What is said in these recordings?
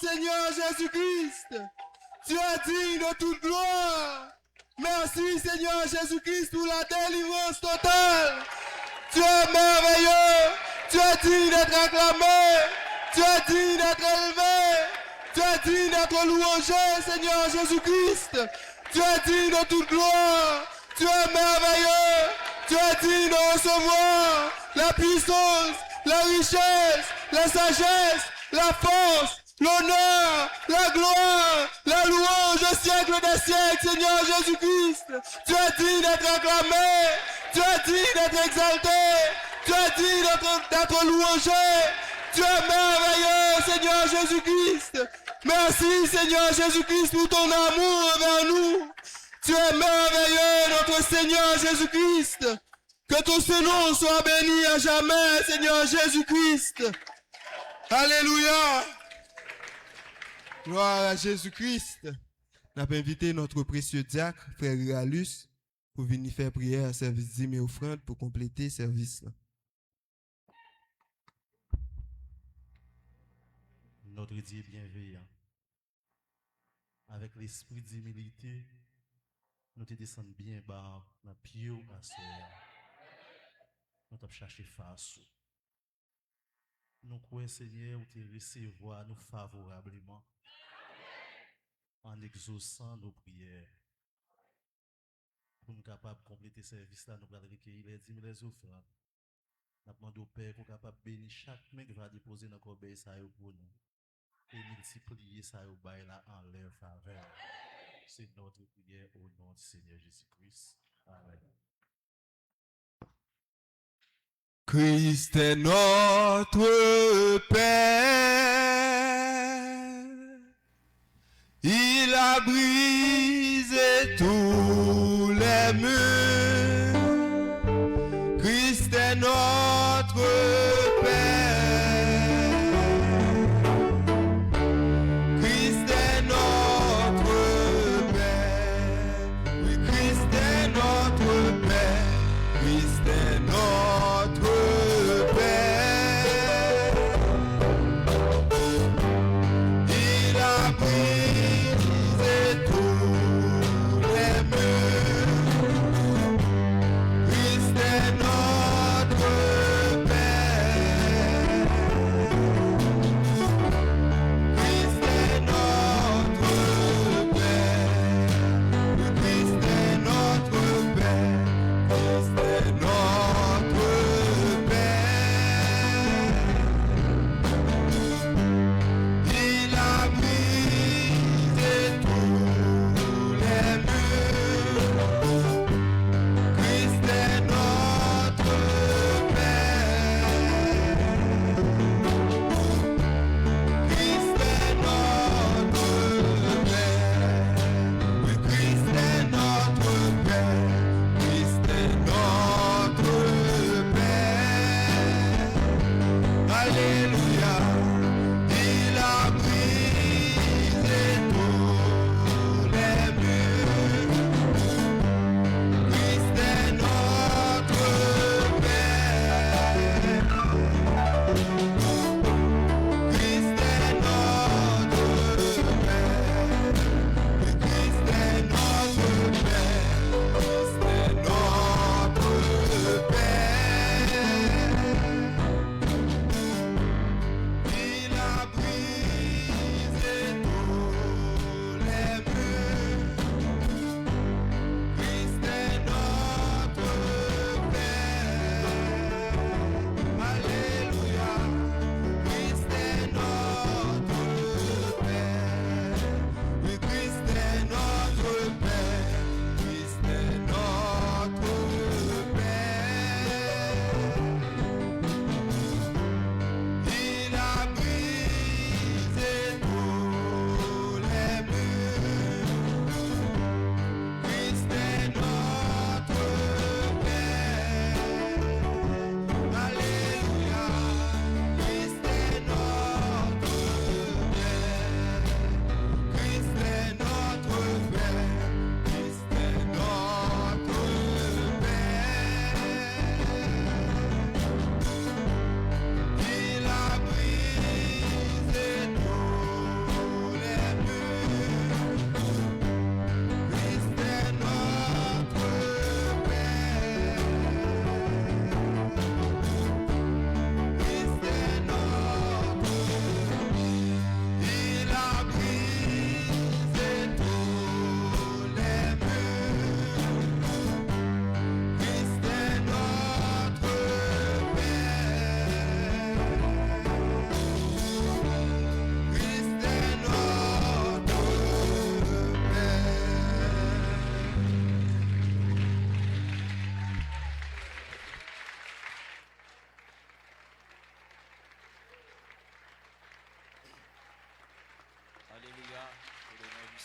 Seigneur Jésus-Christ. Tu es digne de toute gloire. Merci, Seigneur Jésus-Christ, pour la délivrance totale. Tu es merveilleux. Tu es digne d'être acclamé. Tu es digne d'être élevé. Tu es digne d'être louangé, Seigneur Jésus-Christ. Tu es digne de toute gloire. Tu es merveilleux. Tu es digne de recevoir la puissance, la richesse, la sagesse, la force, l'honneur, la gloire, la louange au siècle des siècles, Seigneur Jésus-Christ. Tu es digne d'être acclamé. Tu es digne d'être exalté. Tu es digne d'être louangé. Tu es merveilleux, Seigneur Jésus-Christ. Merci, Seigneur Jésus-Christ, pour ton amour envers nous. Tu es merveilleux, notre Seigneur Jésus-Christ. Que ton nom soit béni à jamais, Seigneur Jésus-Christ. Alléluia. Gloire à Jésus-Christ. Nous avons invité notre précieux diacre, frère Galus, pour venir faire prière, service dîmes et offrandes pour compléter le service. Notre Dieu bienveillant, avec l'esprit d'humilité, nous te descendons bien bas dans le pied à sœur. Nous t'avons cherché face. Nous croyons, Seigneur, que tu recevoir nous favorablement en exaucant nos prières. Pour nous capables de compléter ce service-là, nous allons recueillir les dîmes et les offrandes. Nous demandons au Père qu'on soit capable de bénir chaque main qui va déposer dans le corbeille pour nous. Et multiplier ça au bail là en leur faveur. C'est notre prière au nom du Seigneur Jésus-Christ. Amen. Christ est notre Père. Il a brisé tous les murs. Christ est notre Père. Tout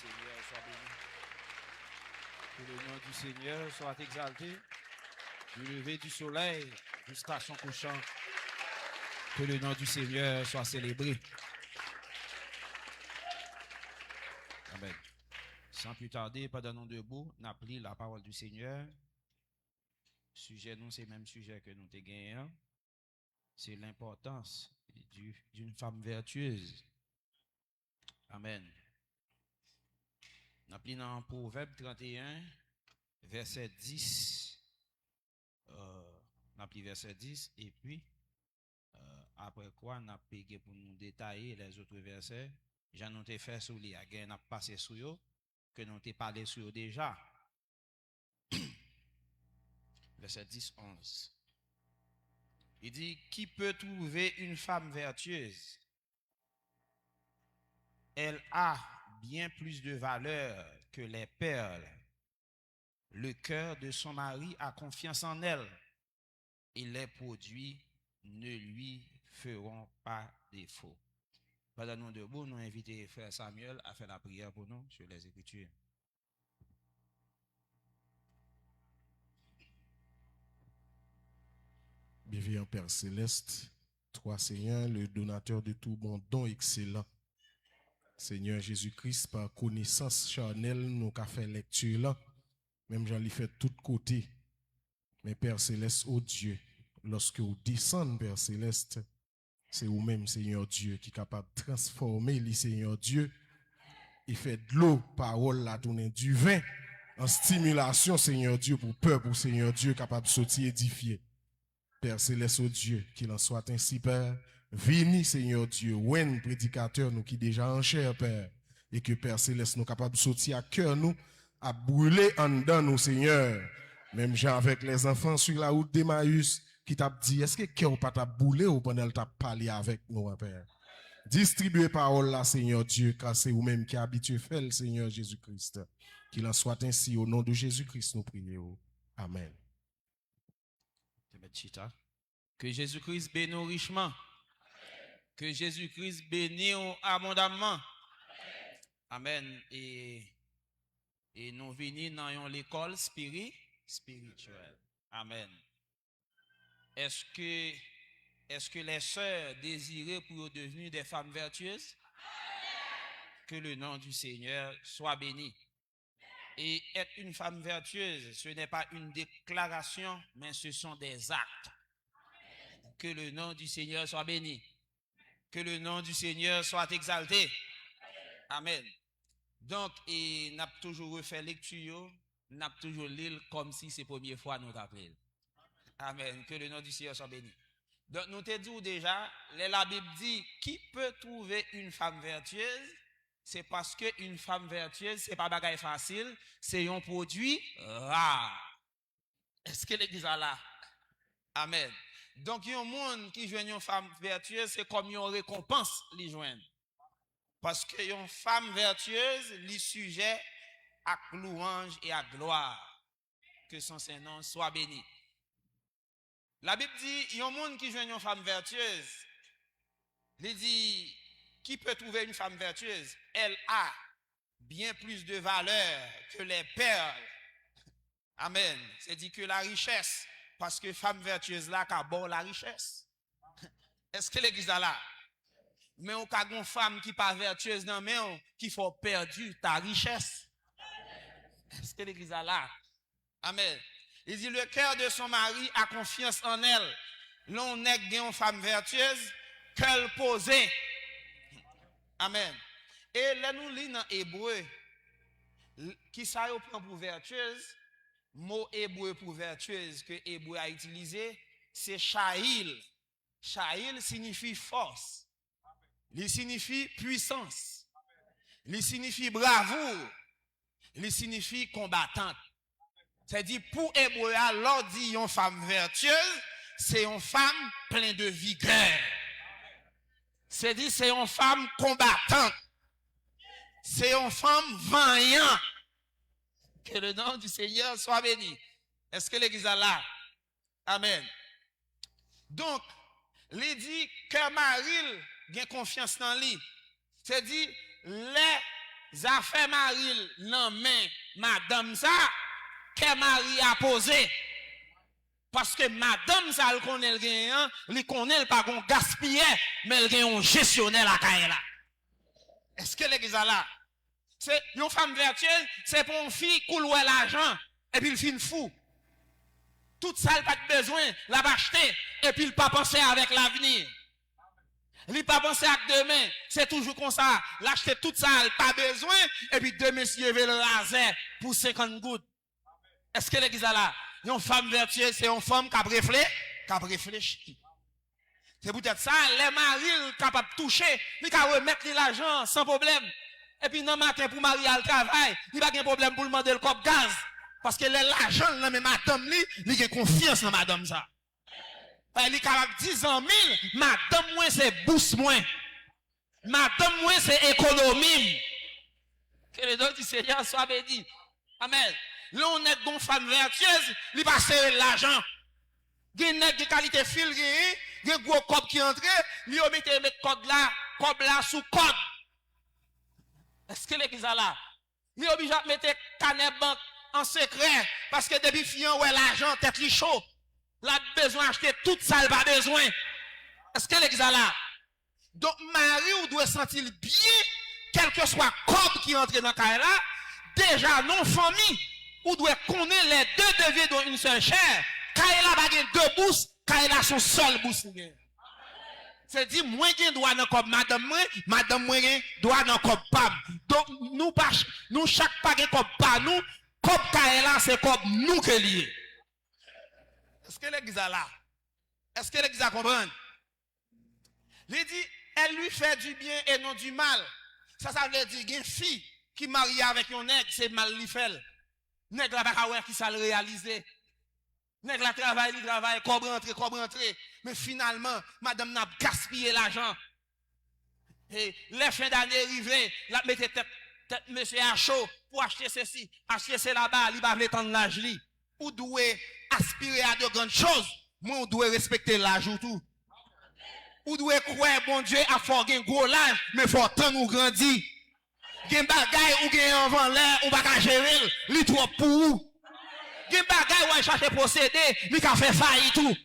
Seigneur soit béni. Que le nom du Seigneur soit exalté. Du lever du soleil jusqu'à son couchant. Que le nom du Seigneur soit célébré. Amen. Sans plus tarder, pendant nous debout, nous appelons la parole du Seigneur. Sujet, nous, c'est le même sujet que nous avons gagné. C'est l'importance d'une femme vertueuse. Amen. Nous appelons dans Proverbe 31, verset 10. Nous appelons verset 10, et puis, après quoi, nous avons pour nous détailler les autres versets. J'en ai fait sur les nous avons passé sur eux, que nous avons parlé sur eux déjà. Verset 10, 11. Il dit, qui peut trouver une femme vertueuse? Elle a bien plus de valeur que les perles. Le cœur de son mari a confiance en elle et les produits ne lui feront pas défaut. Pendant nous debout, nous invitons frère Samuel à faire la prière pour nous sur les Écritures. Bienvenue Père Céleste, toi Seigneur, le donateur de tout bon don excellent. Seigneur Jésus-Christ, par connaissance charnelle, nous avons fait lecture là, même j'en ai fait de tous côtés. Mais Père Céleste, oh Dieu, lorsque vous descendez, Père Céleste, c'est vous-même, Seigneur Dieu, qui est capable de transformer les Seigneur Dieu et fait de l'eau, parole, la tourner du vin en stimulation, Seigneur Dieu, pour peuple, Seigneur Dieu, capable de sortir édifié. Père Céleste, oh Dieu, qu'il en soit ainsi, Père. Vini, Seigneur Dieu, ouin prédicateur, nous qui déjà en chair, Père, et que Père Céleste, nous capables de sortir à cœur, nous, à brûler en dedans, nous, Seigneur. Même gens avec les enfants sur la route d'Emmaüs, qui t'a dit, est-ce que cœur pas t'a boulé ou pendant t'a parlé avec nous, Père? Distribuez parole là, Seigneur Dieu, car c'est vous-même qui habitué fait le Seigneur Jésus-Christ. Qu'il en soit ainsi, au nom de Jésus-Christ, nous prions. Amen. Que Jésus-Christ bénisse richement. Que Jésus-Christ bénisse abondamment. Amen. Et nous venons dans l'école spirituelle. Amen. Est-ce que les sœurs désirent pour devenir des femmes vertueuses? Que le nom du Seigneur soit béni. Et être une femme vertueuse, ce n'est pas une déclaration, mais ce sont des actes. Que le nom du Seigneur soit béni. Que le nom du Seigneur soit exalté. Amen. Donc, nous avons toujours refait lecture, nous avons toujours lu comme si c'est la première fois nous appelons. Amen. Que le nom du Seigneur soit béni. Donc, nous te disons déjà, la Bible dit, qui peut trouver une femme vertueuse? C'est parce qu'une femme vertueuse, ce n'est pas bagaille facile, c'est un produit rare. Est-ce que l'église a là? Amen. Donc, il y a un monde qui joue une femme vertueuse, c'est comme une récompense, les joindre. Parce qu'une femme vertueuse, les sujets à louange et à gloire. Que son Saint-Nom soit béni. La Bible dit, il y a un monde qui joue une femme vertueuse. Il dit, qui peut trouver une femme vertueuse? Elle a bien plus de valeur que les perles. Amen. C'est dit que la richesse, parce que femme vertueuse là, qui a bon la richesse. Est-ce que l'église a là? Mais on a une femme qui n'est pas vertueuse, non, mais qui faut perdu ta richesse. Est-ce que l'église a là? Amen. Il dit, le cœur de son mari a confiance en elle. L'on n'est qu'une femme vertueuse, qu'elle posait. Amen. Et là, nous lisons dans Hébreu, qui ça prend pour vertueuse, mot hébreu pour vertueuse que Hébreu a utilisé, c'est shahil. Shahil signifie force. Il signifie puissance. Il signifie bravoure. Il signifie combattante. C'est-à-dire, pour Hébreu, l'on dit une femme vertueuse, c'est une femme pleine de vigueur. C'est-à-dire, c'est une femme combattante. C'est une femme vaillante. Que le nom du Seigneur soit béni. Est-ce que l'église est là? Amen. Donc, il dit que Marie a confiance dans lui. C'est-à-dire, ça fait Marie non mais madame ça que Marie a posé. Parce que madame ça elle connaît le gain, elle connaît pas qu'on gaspiller, mais elle gagne un gestionnaire la caille là. Est-ce que l'église là c'est une femme vertueuse, c'est pour une fille qui coule l'argent et puis il fait fou. Tout ça elle pas de besoin, l'a acheter et puis il pas penser avec l'avenir. Il pas penser à demain, c'est toujours comme ça. L'acheter tout ça, il pas besoin et puis demain si veut le raser pour 50 gouttes. Est-ce que l'église là une femme vertueuse, c'est une femme qui a réfléchi. C'est peut-être ça, les maris capables de toucher, ils peuvent remettre l'argent sans problème. Et puis, dans le matin, pour marier al travail, il n'y a pas de problème pour demander le cop gaz. Parce que l'argent, là, mais madame, il a confiance dans madame ça. Il est capable de 10 ans, 1000, madame, moi, c'est bourse, moi. Madame, moi, c'est économie. Que le nom du Seigneur soit béni. Amen. Là, on est une femme vertueuse, il va serrer l'argent. Il y a des qualités fil, il y a des gros copes qui entrent, il y a des codes là sous code. Est-ce que l'église là? Il est obligé de mettre canette banque en secret, parce que depuis fiant, ouais, l'argent, tête li chaud. Là, besoin d'acheter tout ça, il pas besoin. Est-ce que l'église là? Donc, Marie, ou doit sentir bien, quel que soit code qui entre dans le là, déjà, non famille, ou doit connaître les deux deviers dans une seule chair. Quand il a bagé deux bourses, quand il a son seul bourse. C'est dit, moi, j'ai droit dans comme madame, moi, droit dans comme pam. Donc, nous, chaque pas comme pas nous, comme Kaela, c'est comme nous que lié. Est-ce que l'église a là? Est-ce que l'église a comprendre? Il dit, elle lui fait du bien et non du mal. Ça veut dire, il y a une fille qui marie avec un nègre, c'est mal lui fait. Nègre la pas qui ça le réaliser. Nègre la travaille, cobre rentrer. Mais finalement, madame n'a gaspillé l'argent. Et les fins d'année arrivées, la mettez tête monsieur à chaud pour acheter ceci, acheter cela là-bas, il va l'étendre l'âge. Ou doit aspirer à de grandes choses. Moi, on doit respecter l'âge ou tout. Ou doit croire, bon Dieu, à faire un gros l'âge, mais faut tant nous grandir. Gen bagay ou gen avant l'air, ou pas gérer, li trop pour ou. Gen bagay ou chercher procéder, li ka fait faillite tout.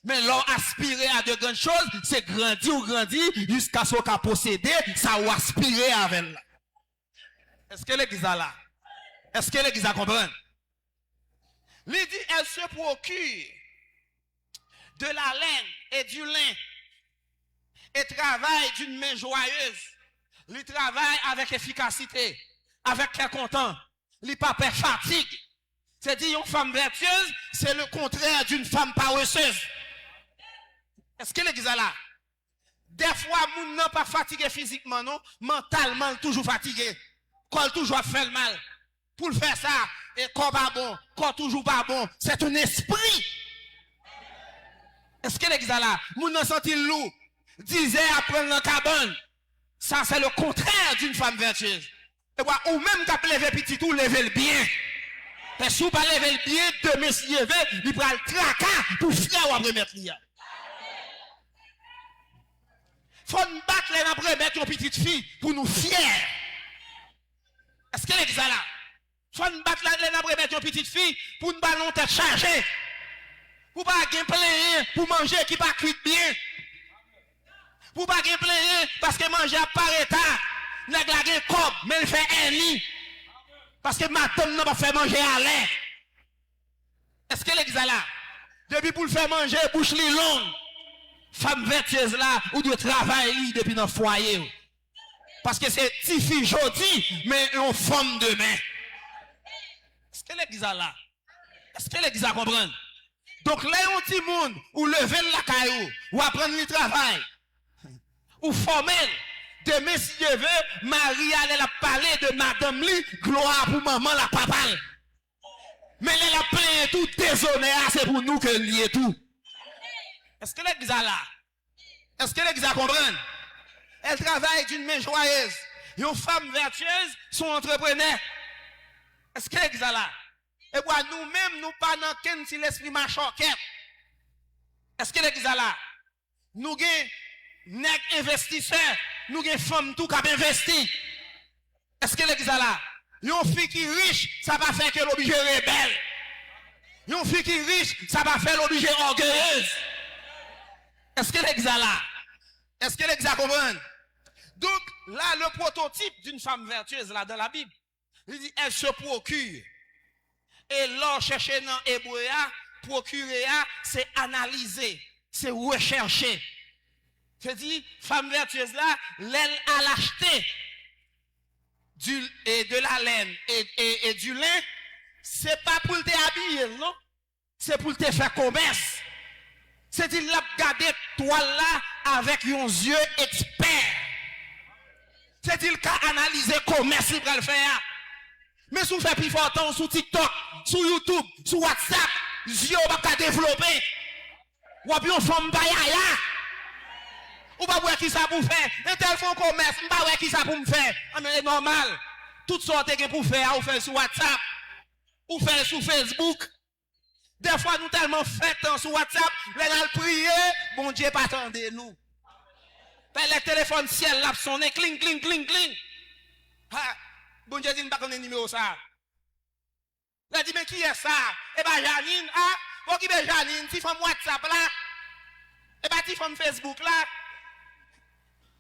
Mais l'on aspirer à de grandes choses, c'est grandir jusqu'à ce qu'on posséder, ça ou aspirer avec là. Est-ce que l'église a là? Est-ce que l'église a comprendre? Il dit, elle se procure de la laine et du lin et travaille d'une main joyeuse. Il travaille avec efficacité, avec quel content. Il pas peur fatigue. C'est-à-dire, une femme vertueuse, c'est le contraire d'une femme paresseuse. Est-ce que l'église est là? Des fois, moun n'a pas fatigué physiquement, non? Mentalement, toujours fatigué. Quand toujours fait le mal. Pour le faire ça, et quand pas bon, quand toujours pas bon, c'est un esprit. Est-ce que l'église est là? Moun n'a senti lourd. Disait à prendre la cabane. Ça, c'est le contraire d'une femme vertueuse. Ou même qu'à lever petit tout, lever le bien. Et si vous ne levez le bien, demain si vous levez, il prend le tracas pour faire ou après mettre l'IA. Faut nous battre les après mettre une petite fille pour nous fier. Est-ce que l'église est là? Faut nous battre les après mettre une petite fille pour nous ballon tête chargée. Pour pas gagner plein pour manger qui pas cuit bien. Pour pas gagner plein parce que manger à part état, nèg la gen cob, mais il fait un lit. Parce que madame n'a pas fait manger à l'air. Est-ce que l'église est là? Depuis pour le faire manger, bouche li longue. Femme vertueuse là, ou doit travailler depuis dans le foyer. Parce que c'est petite fille aujourd'hui, mais une femme demain. Est-ce que l'église est là? Est-ce que l'église comprend? Donc là, un petit monde, ou lever la caillou, ou apprendre le travail, ou formel. Demain, si je veux, Marie allait la parler de madame li, gloire pour maman la papa. Mais elle a plein tout déshonneur, c'est pour nous que lié tout. Est-ce que l'église a là? Est-ce que l'église a comprendre? Elle travaille d'une main joyeuse. Une femme vertueuse, son entrepreneur. Est-ce que l'église a là? Et bien nous-mêmes, nous pas dans quel si l'esprit marchoquette. Est-ce que l'église a là? Nous avons nèg investisseurs, nous avons femmes tout qui investi. Est-ce que l'exemple là? Yon fille qui riche, ça va faire que l'obligé rebelle. Yon fille qui riche, ça va faire l'obligé orgueilleuse. Est-ce que l'exemple là? Est-ce que l'exemple comprend? Donc, là, le prototype d'une femme vertueuse, là, dans la Bible, il dit, elle se procure. Et l'or cherché dans hébreu, procurer, c'est analyser, c'est rechercher. C'est-à-dire, femme vertueuse là, l'aile à l'acheter de la laine et du lin, c'est pas pour te habiller, non? C'est pour te faire commerce. C'est-à-dire, l'a garder toile là avec un yeux expert. C'est-à-dire, qu'à analyser commerce, il va le faire. Mais si vous faites plus fort temps sur TikTok, sur YouTube, sur WhatsApp, yeux pas développer. Ou bien on femme bayaya. Ou pas voir qui ça pour faire. Un tel fond commerce, pas voir qui ça pour me faire. Ah mais c'est normal. Toutes sortes que pour faire, ou faire sur WhatsApp, ou faire sur Facebook. Des fois nous tellement fait sur WhatsApp, les gens prier, bon Dieu pas attendez nous. Le téléphone ciel là sonner cling cling cling cling. Ha, bon Dieu dit pas connaît numéro ça. Là dit mais qui est ça? Eh ben Janine, ah, pour qui est Janine, ti femme WhatsApp là. Eh ben ti femme Facebook là.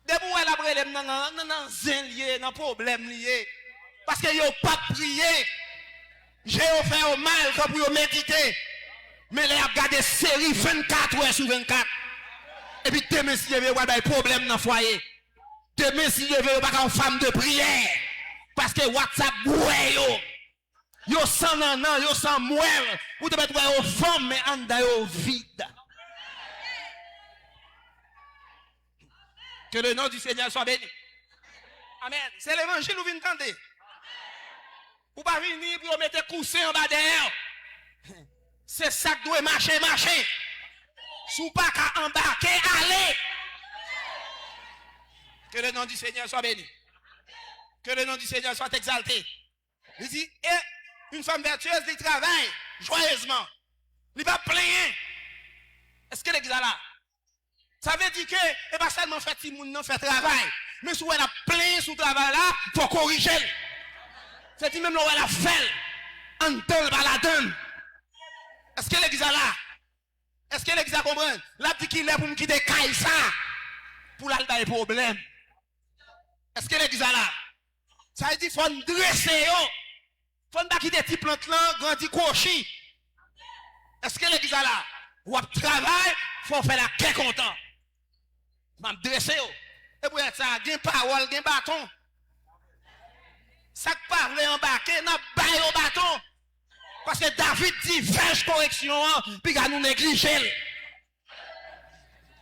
Debout elle a brûlé nan zin lié, nan problème lié. Parce que yo pas prié. J'ai offert au mal comme pour méditer. Mais les a regardé série 24 heures sur 24. Et puis demain si je veux avoir des problèmes dans le foyer. Demain si je veux avoir une femme de prière. Parce que WhatsApp boué yo. Yo sans nanan, yo sans mouelle. Ou te mettre aux femmes mais en d'ailleurs vide. Que le nom du Seigneur soit béni. Amen. C'est l'évangile où vous entendez. Ou pas venir pour mettre coussin en bas derrière. C'est ça que doit marcher. Sous pas qu'à embarquer, allez. Que le nom du Seigneur soit béni. Que le nom du Seigneur soit exalté. Il dit, et une femme vertueuse, elle travaille joyeusement. Il va plaindre. Est-ce qu'elle est là? Ça veut dire que, et pas seulement fait si moun nan fait travail. Mais si elle a plein sous travail là, il faut corriger. C'est même là où elle a fait. En tel baladon. Est-ce que l'exa là? Est-ce que l'exa comprend? Là, dit qu'il est pour me quitter caille ça. Pour la des problèmes. Est-ce que l'exa là? Ça veut dire qu'il faut dresser. Il faut pas quitter petit plante là, grandi cochi. Est-ce que l'exa là? Ou travail, il faut faire la quai content. Je vais me dresser. Et pour être ça, il y a une parole, il y a un bâton. Ça parle en baquet, n'a pas au bâton. Parce que David dit, fais correction, puis il nous négliger.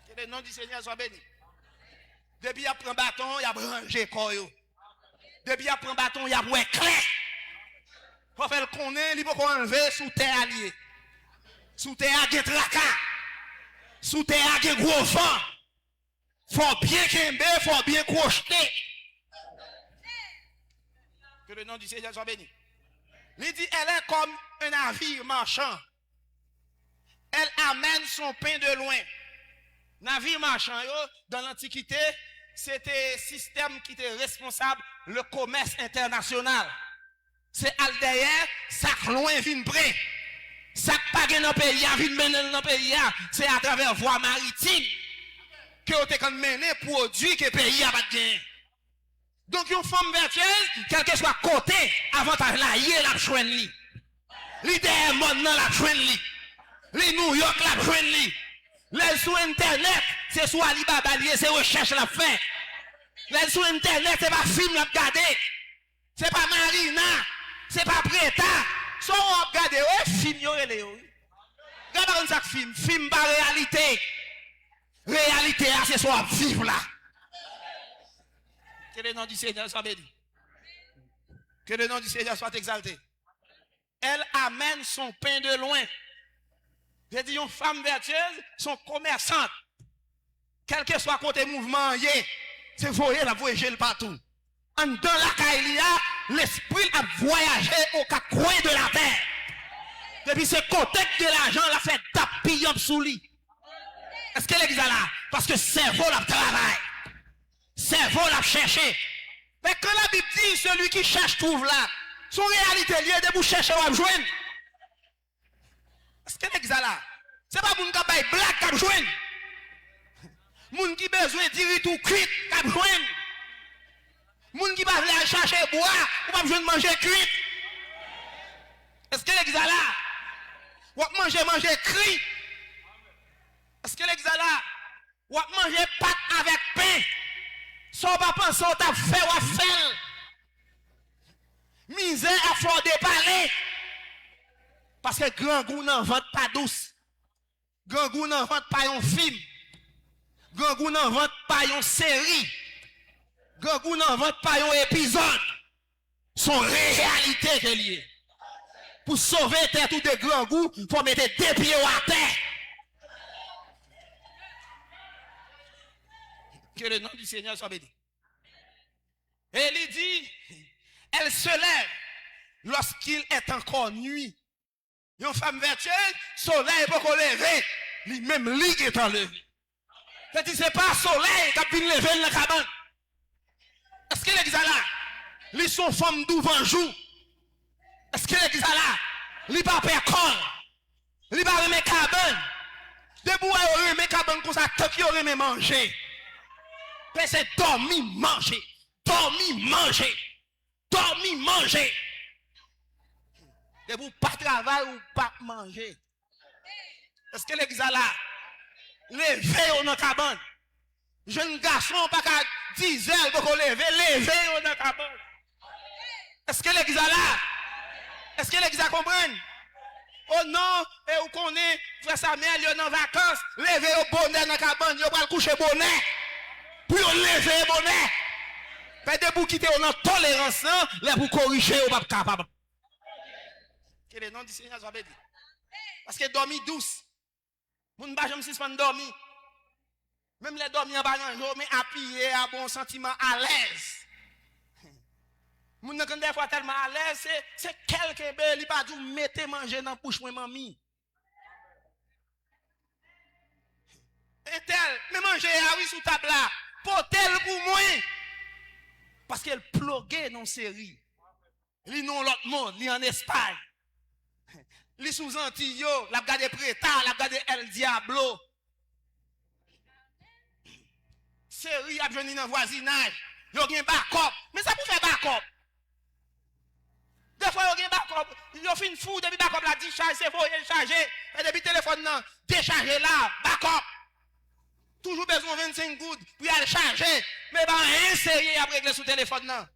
Que le nom du Seigneur soit béni. Depuis il prend bâton, il a rangé corps. Depuis il prend bâton, il a ouais clair. Faut faire le connaître, il faut enlever sous terre allié. Sous terre il y a tracas. Sous terre il y a gros vent. Faut bien kembe, faut bien crocheter. Que le nom du Seigneur soit béni. Il dit, elle est comme un navire marchand. Elle amène son pain de loin. Navire marchand, dans l'Antiquité, c'était un système qui était responsable le commerce international. C'est al derrière, ça loin vient près. Ça pas dans le pays, vient mener dans le pays, c'est à travers voie maritime que vous avez mené produit que le pays a pas gagné. Donc, une femme vertueuse, quel que soit côté, avant de la yé, la chouenne. L'idée monde la chouenne. Les New York, la chouenne. Les sur Internet, c'est sur Alibaba, c'est recherche la fin. Les sur Internet, c'est pas film la regarder. C'est pas Marina, c'est pas Preta. Si on regarde, ouais, film, regardez ça film. Film par réalité. Réalité, c'est soit vivre là. Que le nom du Seigneur soit béni. Que le nom du Seigneur soit exalté. Elle amène son pain de loin. J'ai dit, une femme vertueuse, son commerçante. Quel que soit côté mouvement, c'est voyer la voyager partout. En dans la Kaïlia, l'esprit a voyagé au quatre coins de la terre. Depuis ce côté de l'argent, l'a fait tapis sous lui. Est-ce qu'elle est là? Parce que cerveau la travail. Cerveau l'a cherché. Mais quand la Bible dit celui qui cherche trouve là, son réalité liée de vous chercher ou à joindre. Est-ce que l'exa là? C'est pas pour nous qui blague qui joindre. Moun qui besoin de dire tout cuit qui joindre. Moun qui va aller chercher boire ou pas besoin de manger cuit. Est-ce que l'exa là? Ou manger cri. Est-ce que l'exa là? Ou manger pâte avec pain. Sans pas penser au t'a fait ou à faire. Misère à fort de parler. Parce que grand goût n'en vente pas douce. Grand goût n'en vente pas un film. Grand goût n'en vente pas une série. Grand goût n'en vente pas un épisode. Son réalité que lié. Pour sauver terre tout de grand goût, il faut mettre des pieds à terre. Que le nom du Seigneur soit béni. Et il dit, elle se lève lorsqu'il est encore nuit. Une femme vertueuse, soleil pour qu'on lève, lui-même lui qui est enlevé. C'est-à-dire, c'est pas soleil qui a pu lever dans la cabane. Est-ce que l'église là, ils sont femmes d'ouvant jour? Est-ce que l'église là, ils pas perdre corps? Ils pas remettre cabane? Debout à remettre cabane comme ça, tant qu'ils remettent manger. C'est dormir, manger. Dormir, manger. Dormir, manger. Et vous pas travailler ou pas manger. Est-ce que l'église là, levez dans la cabane. Jeune garçon, pas qu'à 10 heures pour qu'on levez dans la cabane. Est-ce que l'église là, est-ce que l'église comprend? Oh non, et vous connaissez, frère Samuel, il est en vacances, levez au bonnet dans la cabane, il va le coucher bonnet. Pour lever bonnet. Faites des bouts quitter on a tolérance là pour corriger au pas capable. Que le nom du Seigneur soit béni. Parce que dormir douce. Moun ba jamais suspendre dormir. Même les dormir en bas jour mais appuyé à bon sentiment à l'aise. Moun nan des fois tellement à l'aise c'est quelque bel il pas dou mettre manger dans bouche moi mamie. Et tel mais manger ah oui sous table là. Potel pour moi. Parce qu'elle ploguait dans série. Li non l'autre monde, li en Espagne. Li sous Antillo, la gade Preta, la gade El Diablo. Série a venu dans voisinage. Yo gen backup. Mais ça pour faire backup. Des fois yo gen backup, yo fin fou depuis backup la dit charge, c'est faut charger. Et depuis téléphone non, décharger là, backup. Toujours besoin de 25 gouttes pour aller charger. Mais pas essayer à régler sur le téléphone. Non.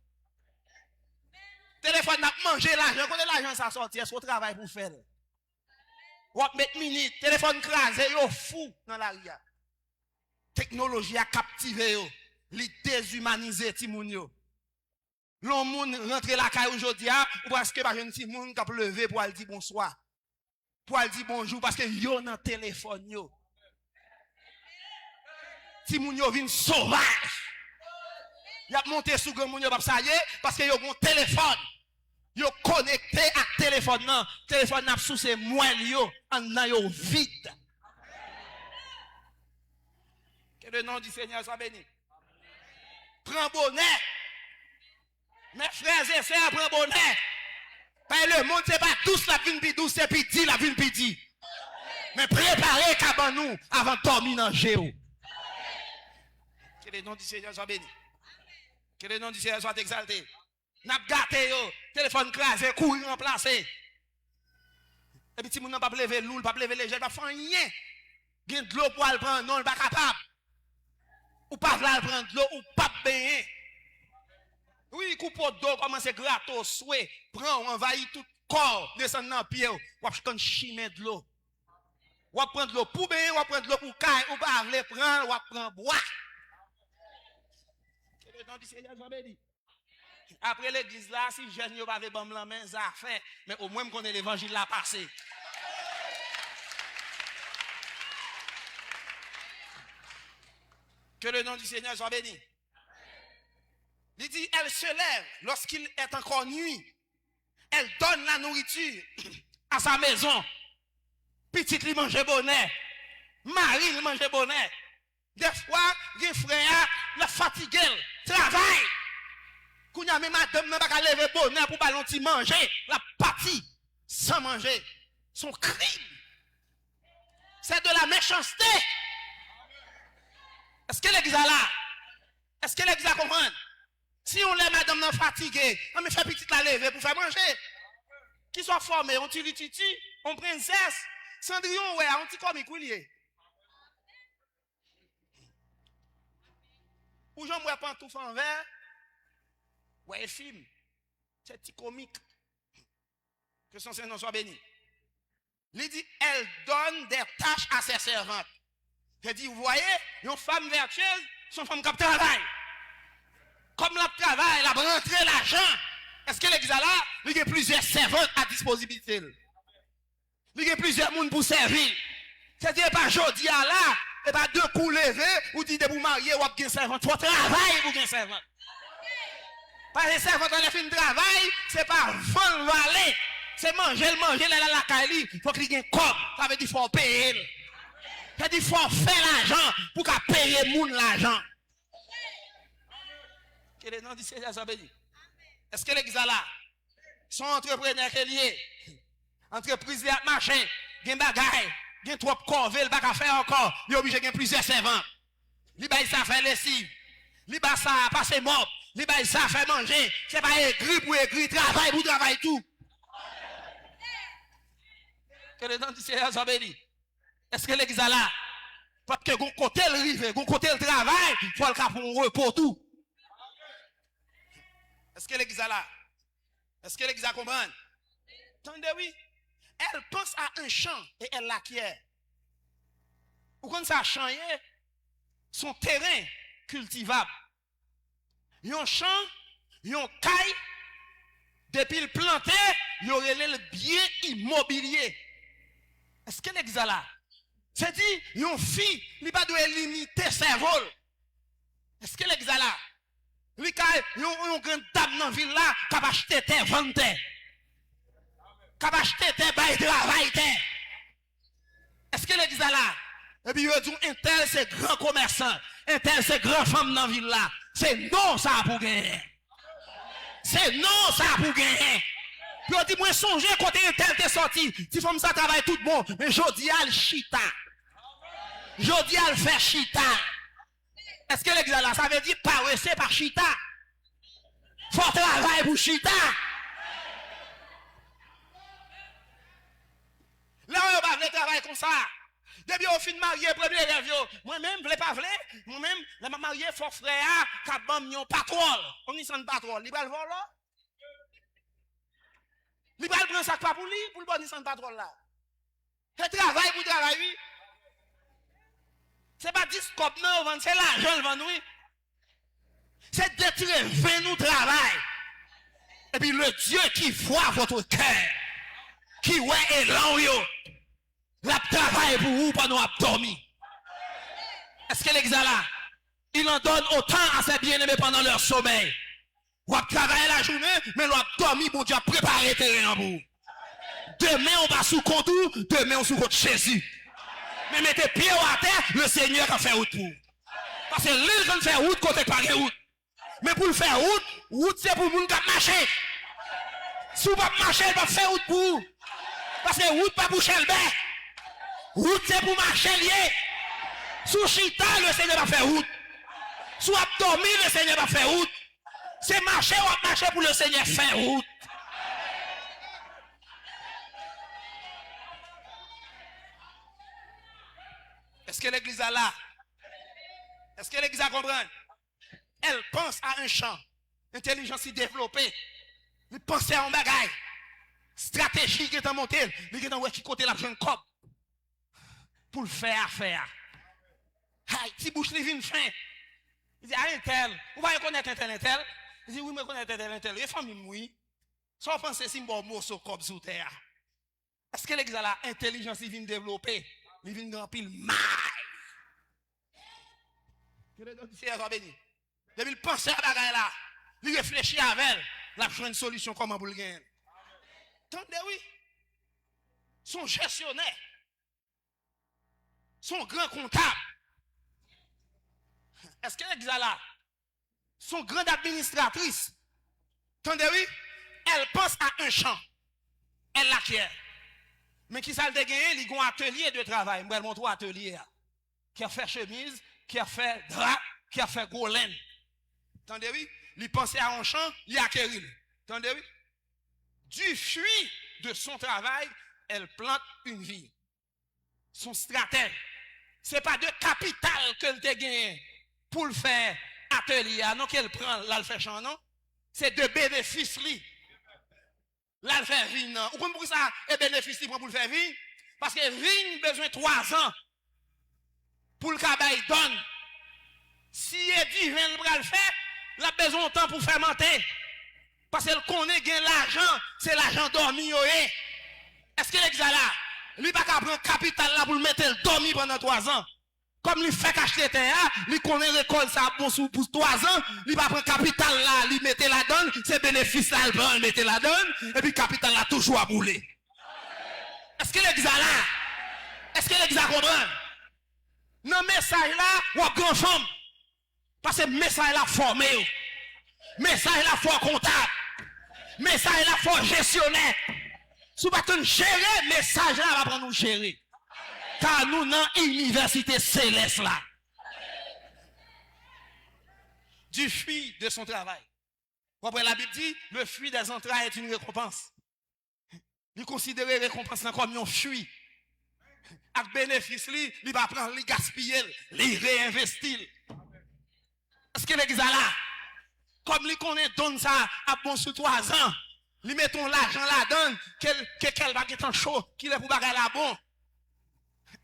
Téléphone n'a pas mangé l'argent. Quand l'argent ça sorti, est-ce qu'on travaille pour faire? Ou mettre minute, téléphone crasé, yo fou dans la rue. Technologie a captivé yo. Li déshumanisé ti moun yo. L'on moun rentre la caille aujourd'hui ou parce que pas jeune ti moun qui a levé pour aller dire bonsoir. Pour aller dire bonjour parce que yo dans téléphone yo. Si moun yo vin sauvage. Y a monté sous grand moun yo ça y est parce que yo gon téléphone. Yo connecté à téléphone nan. Téléphone n'a sous ses moelle yo en nan yo vide. Que le nom du Seigneur soit béni. Prends bonnet. Mes frères et sœurs, prends bonnet. Parce le monde c'est pas tous la vin pi douce c'est piti la vin piti. Mais préparez cabanou avant de dormir dans géo. Que le nom du Seigneur soit béni. Que le nom du Seigneur soit exalté. N'a gâté yo, téléphone crasé, courir remplacé. Et puis si moun n'a pas lever loul, pas lever léger, pas faire rien. Gen de l'eau pour aller prendre, non, pas capable. Ou pas là prendre de l'eau ou pas baigner. Oui, coupe d'eau commence gratos, souhait, prend, envahit tout corps, descend dans pied, ou quand chimé de l'eau. Ou prendre de l'eau pour baigner, ou prendre de l'eau pour caille, ou pas aller prendre, ou prendre boire. Que le nom du Seigneur soit béni. Après l'église là, si jeune yo pas bon la main, ça fait, mais au moins qu'on ait l'évangile là passé. Que le nom du Seigneur soit béni. Il dit, elle se lève lorsqu'il est encore nuit. Elle donne la nourriture à sa maison. Petite lui mange bonnet. Marie lui mange bonnet. Des fois, les frères, le fatigué, travail. y a même madame n'a pas lever bonheur pour ballon ti manger, la partie sans manger. Son crime. C'est de la méchanceté. Est-ce que l'église là? Est-ce que l'église comprend? Si on les madame nan fatiguée, on me fait petite la lever pour faire manger. Qui soit formé, on tire titi, on princesse, Cendrillon, ouais, on tire comme écoulier. Ou j'en vois pantoufle en verre, ouais, film, c'est petit comique. Que son Seigneur soit béni. Il dit, elle donne des tâches à ses servantes. Il dit, vous voyez, une femme vertueuse, son femme qui travaille. Comme la travail, elle a rentré l'argent. Est-ce que l'église là, il y a plusieurs servantes à disposition? Il y a plusieurs monde pour servir. C'est-à-dire pas aujourd'hui là, et pas deux coups levés, ou dit de vous marier ou bien servante. Il faut travailler pour bien servante. Parce que servante dans le fin de travail, c'est pas vendre aller. C'est manger, la caille. Il faut qu'il y ait un corps. Ça veut dire qu'il faut payer. Ça veut dire qu'il faut faire l'argent pour qu'à payer le monde l'argent. Quel est le nom du Seigneur? Est-ce que l'église là, son entrepreneur qui est lié, entreprise de marché, il y a des bagailles, il y a trop de corvées, il n'y a pas faire encore, il est obligé de gagner plusieurs servants. Il y a ça faire lessive, il y a ça passer mort, il y a ça faire manger, c'est pas écrit pour écrit, travail pour travail tout. Que le nom du Seigneur soit béni. Est-ce que l'église là, parce que vous côté le rive, vous côté le travail, il faut le cas pour un repos tout. Est-ce que l'église là? Est-ce que l'église comprend? Attendez, oui. Elle pense à un champ et elle l'acquiert. Ou quand ça a changé, son terrain cultivable. Il y a un champ, il y a un caille, depuis le planté, il y aurait le bien immobilier. Est-ce que l'église là? C'est-à-dire, il y a une fille, il ne doit pas limiter ses vols. Est-ce que l'église là? Il y a une grande dame dans la ville là qui a acheté terre, vendre terre. Qui a acheté terre, bail travail terre. Est-ce que l'église là? Et puis il dit, un tel c'est grand commerçant, un tel c'est grand femme dans la ville là. C'est non ça pour gagner. C'est non ça pour gagner. Puis on dit, moi songe côté un tel t'es sorti. Si femme ça travaille tout bon, mais jodi al chita. Jodi al fait chita. Est-ce que l'église là, ça veut dire paroisser par chita? Faut travailler pour chita. Là, on va pas travailler comme ça. Depuis au fin de marier, premier rêve, moi-même, je ne pas vle, moi-même, je vais marier fort frère, qui a un patrouille. On y sent patrouille. Il va le voir là? Il va le prendre ça pour lui, pour le bon Nissan patrouille là. C'est travail pour travailler. Ce n'est pas discope, non, c'est l'argent, le vend, oui. C'est détruire 20 nous travail. Et puis le Dieu qui voit votre cœur, qui voit élan, la travail pour vous pendant à dormir. Est-ce que l'église là, il en donne autant à ses bien-aimés pendant leur sommeil. Vous travaillez la journée, mais vous dormi, bon Dieu a préparé le terrain pour vous. Demain, on va sous contour, demain, on sous contre Jésus. Mais mettez pied à terre, le Seigneur a fait route pour vous. Parce que l'île va faire route côté par route. Mais pour le faire route c'est pour le monde qui marche. Si vous ne pouvez pas marcher, il va faire route pour vous. Parce que route pas pour Chelbert. Route c'est pour marcher lié. Sous Chita, le Seigneur va faire route. Sous Abdomi, le Seigneur va faire route. C'est marcher ou marcher pour le Seigneur faire route. Est-ce que l'église a là? Est-ce que l'église a comprend? Elle pense à un champ. Intelligence développée. Elle pense à un bagage. Stratégie qui est en montée. Elle est dans qui côté la jeune cop. Pour le faire affaire. Aïe, si bouche les vins fin. Il dit, ah, un tel. Vous voyez connaître un tel? Il dit, oui, mais connaître un tel. Et famille, oui. Sans penser si bon mot sur cop sous terre. Est-ce que l'église a la intelligence qui vient développer? Il vient de remplir mal. Que le nom du Seigneur soit béni. Depuis il pense à la bagaille là, il réfléchit avec elle, la une solution comment pour le gagner. Attendez, oui. Son gestionnaire, son grand comptable. Est-ce qu'elle est là? Son grande administratrice, Tendez, oui? Elle pense à un champ. Elle l'acquiert. Mais qui ça le gagné? Il y a un atelier de travail. Je vais montrer un atelier. Qui a fait chemise, qui a fait drap, qui a fait gros laine. Tendez, oui? Il pensait à un champ, il a acquéri. Tendez, oui? Du fruit de son travail, elle plante une vie. Son stratège. Ce n'est pas de capital qu'elle a gagné pour le faire atelier. Non, qu'elle prend, là, le fait champ, non? C'est de bénéfices. Là, le fait vie, non. Vous comprenez pourquoi ça est bénéfice pour le faire vie? Parce que vie a besoin de 3 ans pour le travail donne. Si il est divin, le faire, il a besoin de temps pour fermenter. Parce qu'elle connaît bien l'argent, c'est l'argent dormi. Est-ce qu'il est là? Lui, pas qu'à prendre capital là pour le mettre le dormi pendant 3 ans. Comme il fait qu'acheter terre, il connaît l'école ça pour 3 ans, il va prendre capital là, il mettait la donne, c'est bénéfice là, il mettait la donne, et puis capital là toujours à bouler. Est-ce qu'il est là? Est-ce qu'il est comprend? Dans le message là, ou à grand femme. Parce que le message là formé. Message là fort comptable. Message là fort gestionnaire. Si vous ne gérer, message là va prendre nous gérer. Car nous dans l'université céleste là. Du fruit de son travail. Après la Bible dit, le fruit des entrailles est une récompense. Il considère la récompense comme un fruit. Avec bénéfice, il va prendre, il gaspiller, il réinvestir. Est-ce qu'il est là? Comme il connaît donne ça à bon sur 3 ans, il mettons l'argent là-dedans, qu'elle va être chaud, qu'il est pour bagarre là bon.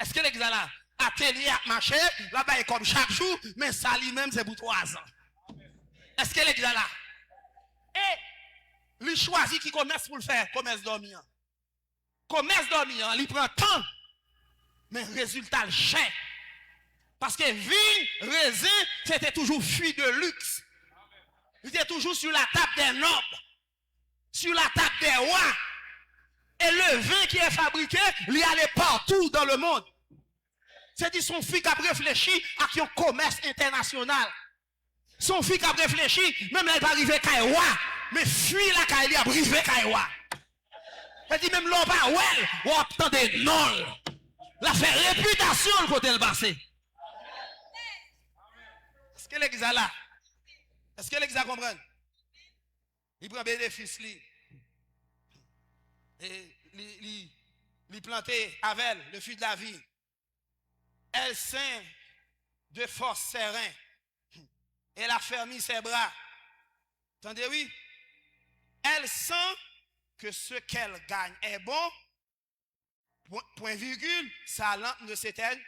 Est-ce qu'il est là? Atelier à marché, là-bas est comme chaque jour, mais ça lui-même c'est pour 3 ans. Est-ce qu'il est là? Et il choisit qui commerce pour le faire, commerce dormant. Commerce dormant, il prend temps, mais résultat le cher. Parce que vigne, raisin, c'était toujours fruit de luxe. Il était toujours sur la table des nobles, sur la table des rois. Et le vin qui est fabriqué, il allait partout dans le monde. C'est-à-dire son fils a réfléchi à un commerce international. Son fils a réfléchi, même là il va arriver à roi, mais fuit la caille, il a arrivé à roi. C'est-à-dire même l'homme pas ouais, ou attendez non. La fait réputation le côté le passé. Est-ce que l'exa là? Est-ce que l'exa comprend? Il prend bénéfice li. Et il planté avec le fruit de la vie. Elle sent de force serein. Elle a fermé ses bras. Entendez, oui? Elle sent que ce qu'elle gagne est bon. Point virgule, sa lampe ne s'éteint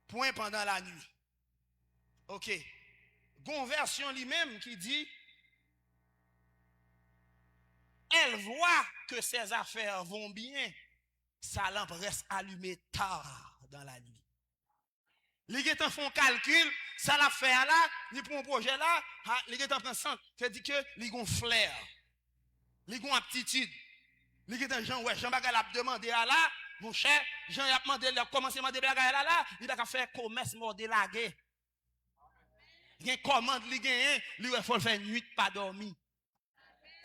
point pendant la nuit. Ok. Gon version lui-même qui dit, elle voit que ses affaires vont bien, sa lampe reste allumée tard dans la nuit. Les gens font calcul, ça l'a fait là, ni pour un projet là, les gens prennent ça, c'est-à-dire que les gens flair, les gens aptitude. Les gens Jean ouais, Jean Bagal a demandé à là, mon cher, Jean a demandé à commencer à demander à là, il a fait commerce mordé lagué. Il y a une commande, il faut faire nuit pas dormir.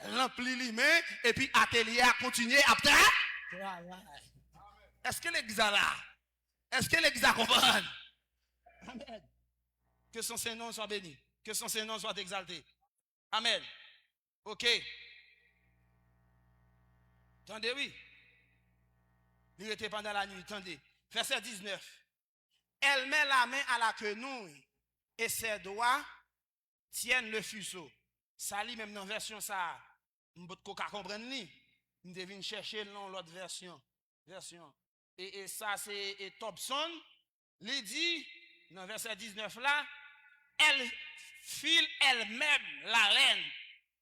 Rempli les mains et puis atelier à continuer après. Est-ce que l'exa là? Est-ce que l'exa comprend? Amen. Que son Saint-Nom soit béni. Que son Saint-Nom soit exalté. Amen. Ok. Attendez, oui. Il était pendant la nuit. Attendez. Verset 19. Elle met la main à la quenouille et ses doigts tiennent le fuseau. Ça lit même dans la version ça. Je ne peux pas comprendre. Je devine chercher dans l'autre version. Et ça c'est Thompson. Il dit dans le verset 19 là, elle file elle-même la laine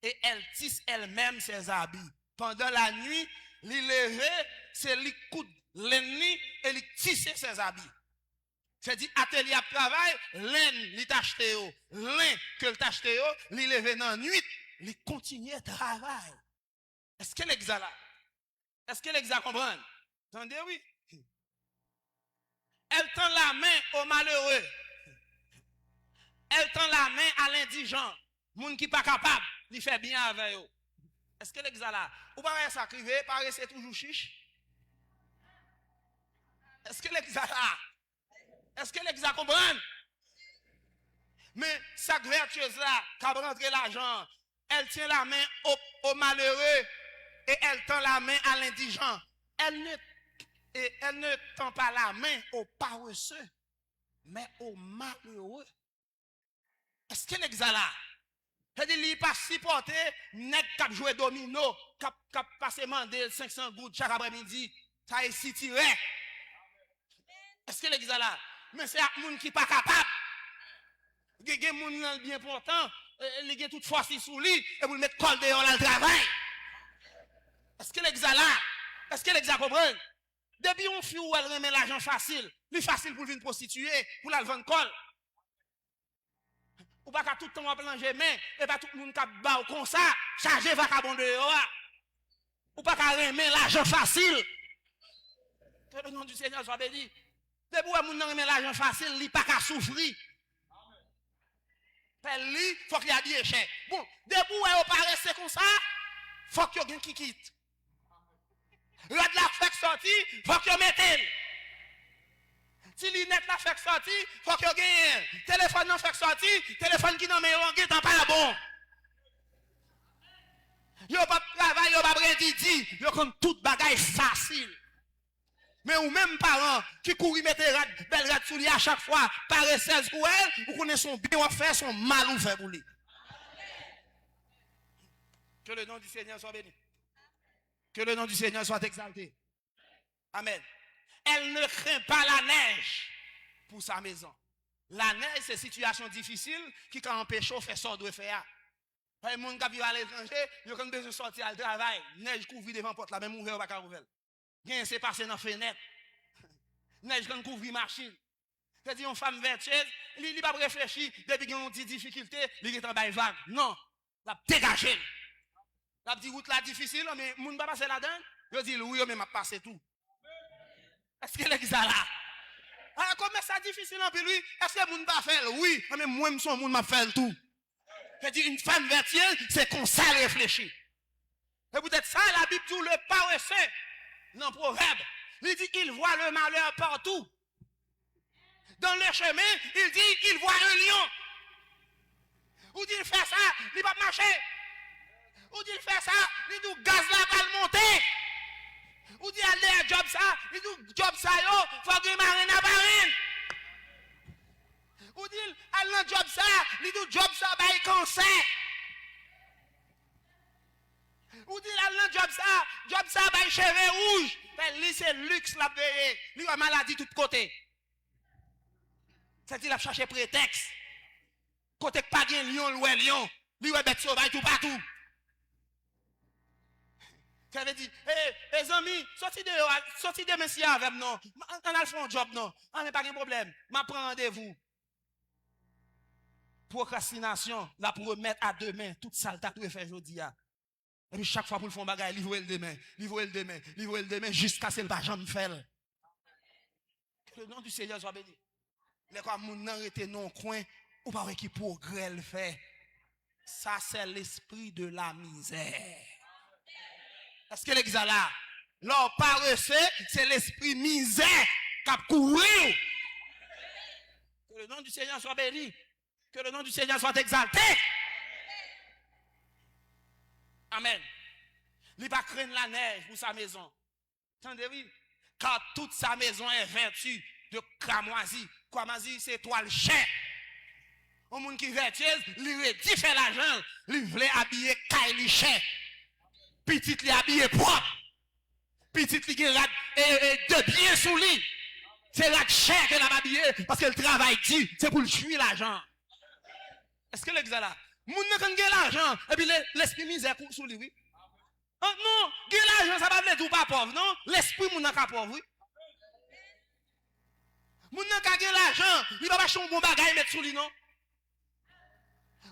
et elle tisse elle-même ses habits. Pendant la nuit, il levait, c'est lui coude l'ennemi et il tisse ses habits. C'est-à-dire, atelier à travail, laine, il t'acheté, laine que le t'acheté, il levait dans la nuit, il continue à travailler. Est-ce que l'exa là? Est-ce que l'exa comprend? Attendez, oui. Elle tend la main au malheureux. Elle tend la main à l'indigent, monde qui n'est pas capable. il fait bien avec eux. Est-ce que l'exa là, ou pas ça crivé, paraissait toujours chiche? Est-ce que l'exa là? Est-ce que l'exa comprend? Mais sa vertueuse là, qui a rentré l'argent, elle tient la main au malheureux et elle tend la main à l'indigent. Elle ne tend pas la main aux paresseux, mais aux malheureux. Est-ce que l'exa là? C'est-à-dire qu'il n'est pas supporté, nèg qui a joué domino, qui a passé mandé 500 gouttes chaque après-midi, ça est si tiré. Est-ce que l'exa là? Mais c'est un monde qui n'est pas capable. Il y a des gens bien important, il y a toute force sous lui, et vous le mettez col dehors dans le travail. Est-ce que l'exa là? Est-ce que l'exa comprend? Depuis on fille où elle remet l'argent facile, lui facile pour venir prostituer, pour la vendre col. Ou pas qu'à tout le temps on plonger main, et pas tout le monde qui bat comme ça, charger vagabond dehors. Ou pas qu'à remet l'argent facile. Que le nom du Seigneur soit béni. Depuis où on remet l'argent facile, il n'y a pas qu'à souffrir. Il faut qu'il y ait bien cher. Bon, depuis où on paraît comme ça, il faut qu'il y ait quelqu'un qui quitte. Le de la fait sortir, il faut qu'il y ait mette. Si l'inette la fait sortir, il faut qu'il y ait un téléphone non fait sortir, téléphone qui n'a pas pas bon. Il n'y a pas de travail, il n'y a pas de rendidi, il y a comme toute bagaille facile. Mais ou même parents qui courent mettre belle rade sous lui à chaque fois, paresseuse pour elle, vous connaissez son bien fait, son mal ou fait pour lui. Que le nom du Seigneur soit béni. Que le nom du Seigneur soit exalté. Amen. Elle ne craint pas la neige pour sa maison. La neige, c'est une situation difficile qui, quand on empêche, fait ça, doit faire. Les gens qui vivent à l'étranger, ils ont besoin de sortir au travail. Neige couvre devant la porte, la même ouvert ou pas ouvert. Rien c'est passé dans la fenêtre. Neige quand couvre machine. C'est-à-dire, une femme vertueuse, il n'a pas réfléchi, depuis qu'il y a une difficulté, il est en bas vague. Non, il a dégagé. La petite route là difficile, mais les gens ne pas passer là-dedans. Je dis oui, mais m'a passé tout. Est-ce que l'exa là? Ah, comment ça difficile en plus lui? Est-ce que les gens pas faire? Oui, mais moi, je suis un monde m'a fait tout. C'est-à-dire, une femme vertueuse, c'est qu'on sait réfléchir. Et peut-être ça, la Bible dit le paresseux, dans le proverbe, il dit qu'il voit le malheur partout. Dans le chemin, il dit qu'il voit un lion. Ou dit il fait ça, il va marcher. Ou dit il fait ça, il dit gaz là va le monter. Ou dit aller à job ça, il dit job ça yo, faut que marine à marine. Ou dit aller à job ça, il dit job ça va y cancer. Ou dit aller à job ça va y cheveux rouges. Mais lui c'est luxe la paye, lui a maladie de tous côtés. C'est-à-dire il a cherché prétexte. Côté pas de lion, lion, lui a bête sauvage tout partout. Ça veut dire, les amis, sortez de messieurs avec nous. On a fait un job, non. On n'a pas de problème. Je prends rendez-vous. Procrastination, la pour remettre à demain, toute ça, tu as fait aujourd'hui. Et puis chaque fois pour le faire bagage, livrer le demain, jusqu'à ce que le pas jamais faire. Que le nom du Seigneur soit béni. Les quoi, mon arrêté non coin, ou pas qui progrès le fait. Ça, c'est l'esprit de la misère. Est-ce que l'exa là? Leur paresseux, c'est l'esprit misère qui a couru. Que le nom du Seigneur soit béni. Que le nom du Seigneur soit exalté. Amen. Il ne va pas craindre la neige pour sa maison. Entendez-vous? Car toute sa maison est vertu de cramoisi. Cramoisi, c'est toile chère. Un monde qui est vertueuse, il redit fait l'argent, il voulait habiller Kylie chère. Petit li habillé propre. Petit li qui rate de bien sous lui. C'est la chair qu'elle a habillé parce que le travail dit, c'est pour le fuir l'argent. Est-ce que l'exa là? Moun ne kan gen l'argent et puis l'esprit misère sous lui, oui. Non, gen l'argent ça va pas dire pas pauvre, non? L'esprit moun nan ka pauvre, oui. Moun nan ka gen l'argent, il va pas acheter un bon bagage mettre sous lui, non?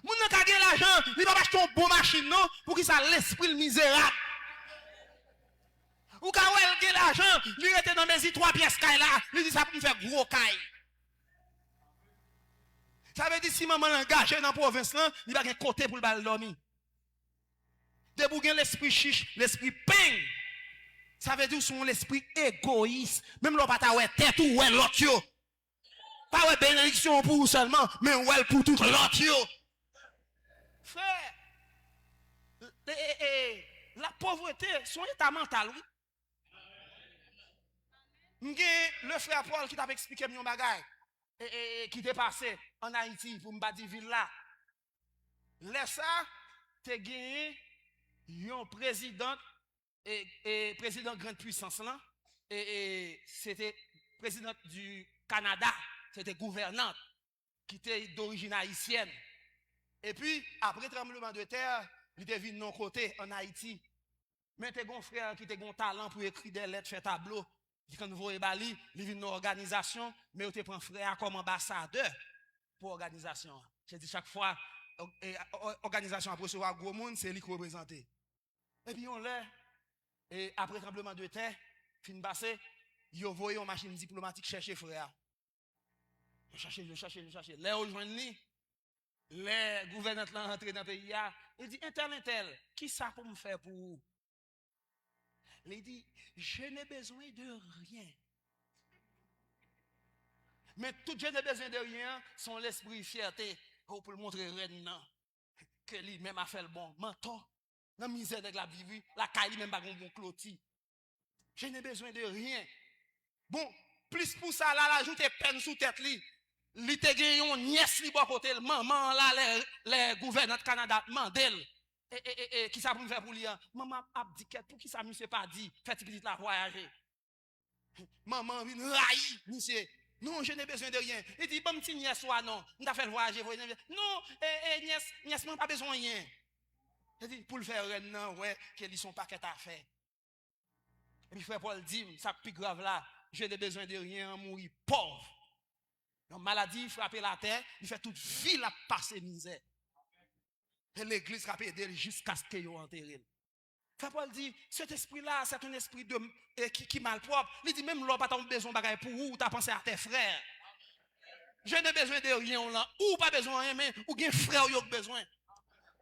Moun nan ka gen l'argent, il va pas acheter une bonne machine non pour qu'il ça l'esprit misérable. Ou quand elle gen l'argent, il était dans mes 3 pièces caille là, il dit ça pour me faire gros caille. Ça veut dire si maman engagé dans la province là, il va gen côté pour le bal dormir. De pour gen l'esprit chiche, l'esprit ping. Ça veut dire son l'esprit égoïste. Même l'on pas ta ouais tête ou ouais l'autre yo. Pas ouais bénédiction pour vous seulement, mais ouais pour tout l'autre yo. Frère, la pauvreté, son état mental, oui. Le frère Paul qui t'a expliqué mon bagage qui t'est passé en Haïti pour me bâtir ville là. Laisse ça, t'es gagné un président et président grande puissance là et c'était président du Canada, c'était gouvernante qui était d'origine haïtienne. Et puis après tremblement de terre, il était venu de nos côtés en Haïti. Mais t'es un frère qui était un talent pour écrire des lettres, faire tableau. Quand vous voyez Bali, il vient d'une organisation, mais vous prenez frère comme ambassadeur pour l'organisation. J'ai dit chaque fois, organisation après recevoir gros monde, c'est lui qui représente. Et puis on l'a, et après tremblement de terre, fin passé, ils ont envoyé une machine diplomatique chercher frère. Je chercher. Là où joindre lui, les gouvernants sont rentrés dans le pays, il dit intel, qui ça pour me faire pour vous? Il dit, je n'ai besoin de rien. Mais tout je n'ai besoin de rien, son l'esprit fierté, pour le montrer non, que lui-même a fait le bon. Menton, dans la misère de la vie, la caille même pas un bon clôti. Je n'ai besoin de rien. Bon, plus pour ça, là, ajoute peine sous tête li. Li te gagné une nièce li bon côté, maman là, les gouvernants de Canada, mandel. Qui ça pour me faire pour lui? Maman a dit pour qui ça monsieur pas dit, faites petite la voyager. Maman vient raï, monsieur. Non, je n'ai besoin de rien. Il dit bon petit nièce soit non, on t'a fait le voyager. Non, nièce n'a pas besoin de rien. Il dit pour le faire non, ouais, qu'ils sont pas qu'à faire. Et puis frère Paul dit ça plus grave là, je n'ai besoin de rien, mourir pauvre. Une maladie frappe la terre, il fait toute vie la passer misère. Et l'église a aidé jusqu'à ce qu'il enterré. Frère Paul dit, cet esprit-là, c'est un esprit qui malpropre. Il dit, même l'homme n'a pas besoin de bagaille pour vous, tu as pensé à tes frères. Je n'ai besoin de rien là. Ou pas besoin de rien, mais ou bien frère qui a besoin.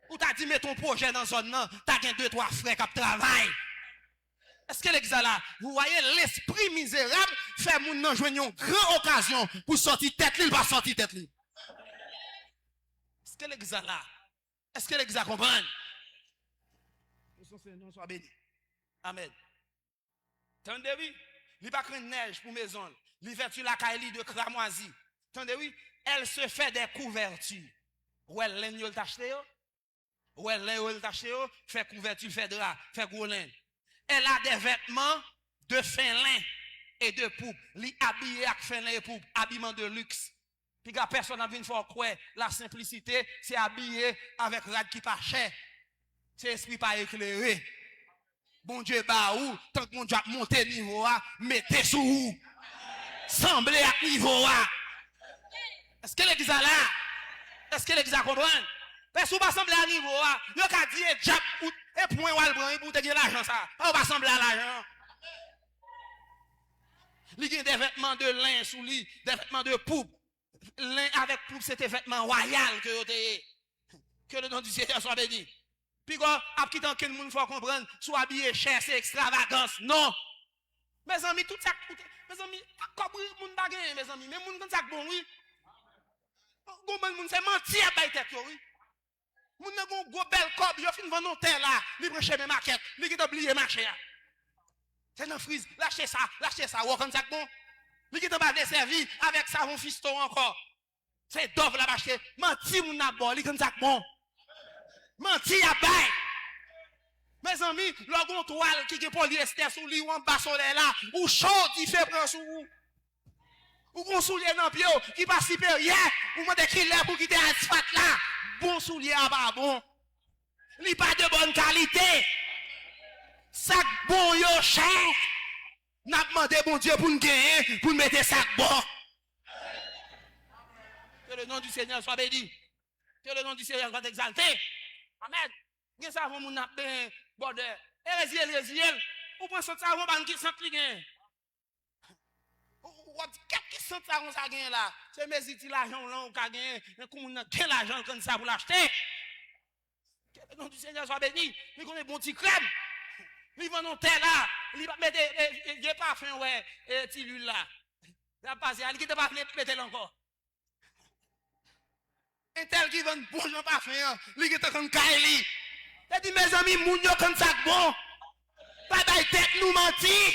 Ou tu as dit, mets ton projet dans zone là, tu as 2-3 frères qui travaillent. Est-ce que l'exemple là, vous voyez l'esprit misérable fait moun nan joindre une grande occasion pour sortir tête li, il va sortir tête li. Est-ce que l'exemple là? Est-ce que l'exemple comprend? Son Seigneur soit béni. Amen. Tendez oui, il pas craindre neige pour maison, il fait la caille de cramoisi. Tendez oui, elle se fait des couvertures. Ou elle laine yo t'acheter yo. Ou elle laine yo t'acheter yo, fait couverture, fait drap, fait gros laine. Elle a des vêtements de fin lin et de poupe. Li habillé avec fin lin et poupe, habillement de luxe. Puis quand personne n'a vu une fois quoi, la simplicité, c'est habillé avec rad qui pas cher. C'est esprit pas éclairé. Bon Dieu bah ou, tant que mon Dieu a monté niveau a, mettez sous ou. Semblez à niveau a. Est-ce que l'église là? Est-ce que l'église comprend? Parce que vous pas sembler à niveau a, yo ka dit jap et point ou al prend pour te gagner l'argent ça. Pas pas sembler à l'argent. Il y a des vêtements de lin sous lui, des vêtements de poupe. Lin avec poupe, c'était vêtements royal que le nom du Seigneur soit béni. Puis quoi, après tant que le monde faut comprendre, soit habillé cher, c'est extravagance. Non. Mes amis, tout ça, mes amis, pas monde bagay, mes amis, mais monde comme ça bon oui. Bon monde c'est mentir à bailler tête oui. Moun nan gon gros bel cob, yo fin vendre terre là, li prend chez mes maquettes, li qui oublié marché là. C'est dans frise, lâchez ça, ou comme ça bon. Li qui t'a pas desservi avec savon fiston encore. C'est d'offre là acheté, menti moun n'a bon, li comme ça bon. Menti à bail. Mes amis, le gon toile qui est polyester sous lui ou en bas soleil là, ou chaud il fait prendre sous vous. Ou gon soulier dans pied qui pas supérieur, ou mande qui là pour quitter asphalte là. Bon soulier à pas bon. Li pas de bonne qualité. Sac bon yo cher. N'a demandé bon Dieu pour nous gagner, pour nous mettre sac bon. Que le nom du Seigneur soit béni. Que le nom du Seigneur soit exalté. Amen. Gen savon moun n'a ben border. Erésiel. Ou prend ça savon ban qui sent li gen. Ou qui sent savon ça gen là. C'est mes outils l'argent là ou ka gen, mais comme on a quel argent comme ça pour l'acheter. nom du Seigneur soit béni. Il connaît bon petit crème. Il vend non tel là. Il va mettre des parfums, ouais, et petit l'huile là. Il a passé, il quitte pas mettre encore. Un tel qui vend bon parfum, il quitte comme Kaili. Il dit, mes amis, moun yo comme ça bon. Pas d'aille tête nous mentir.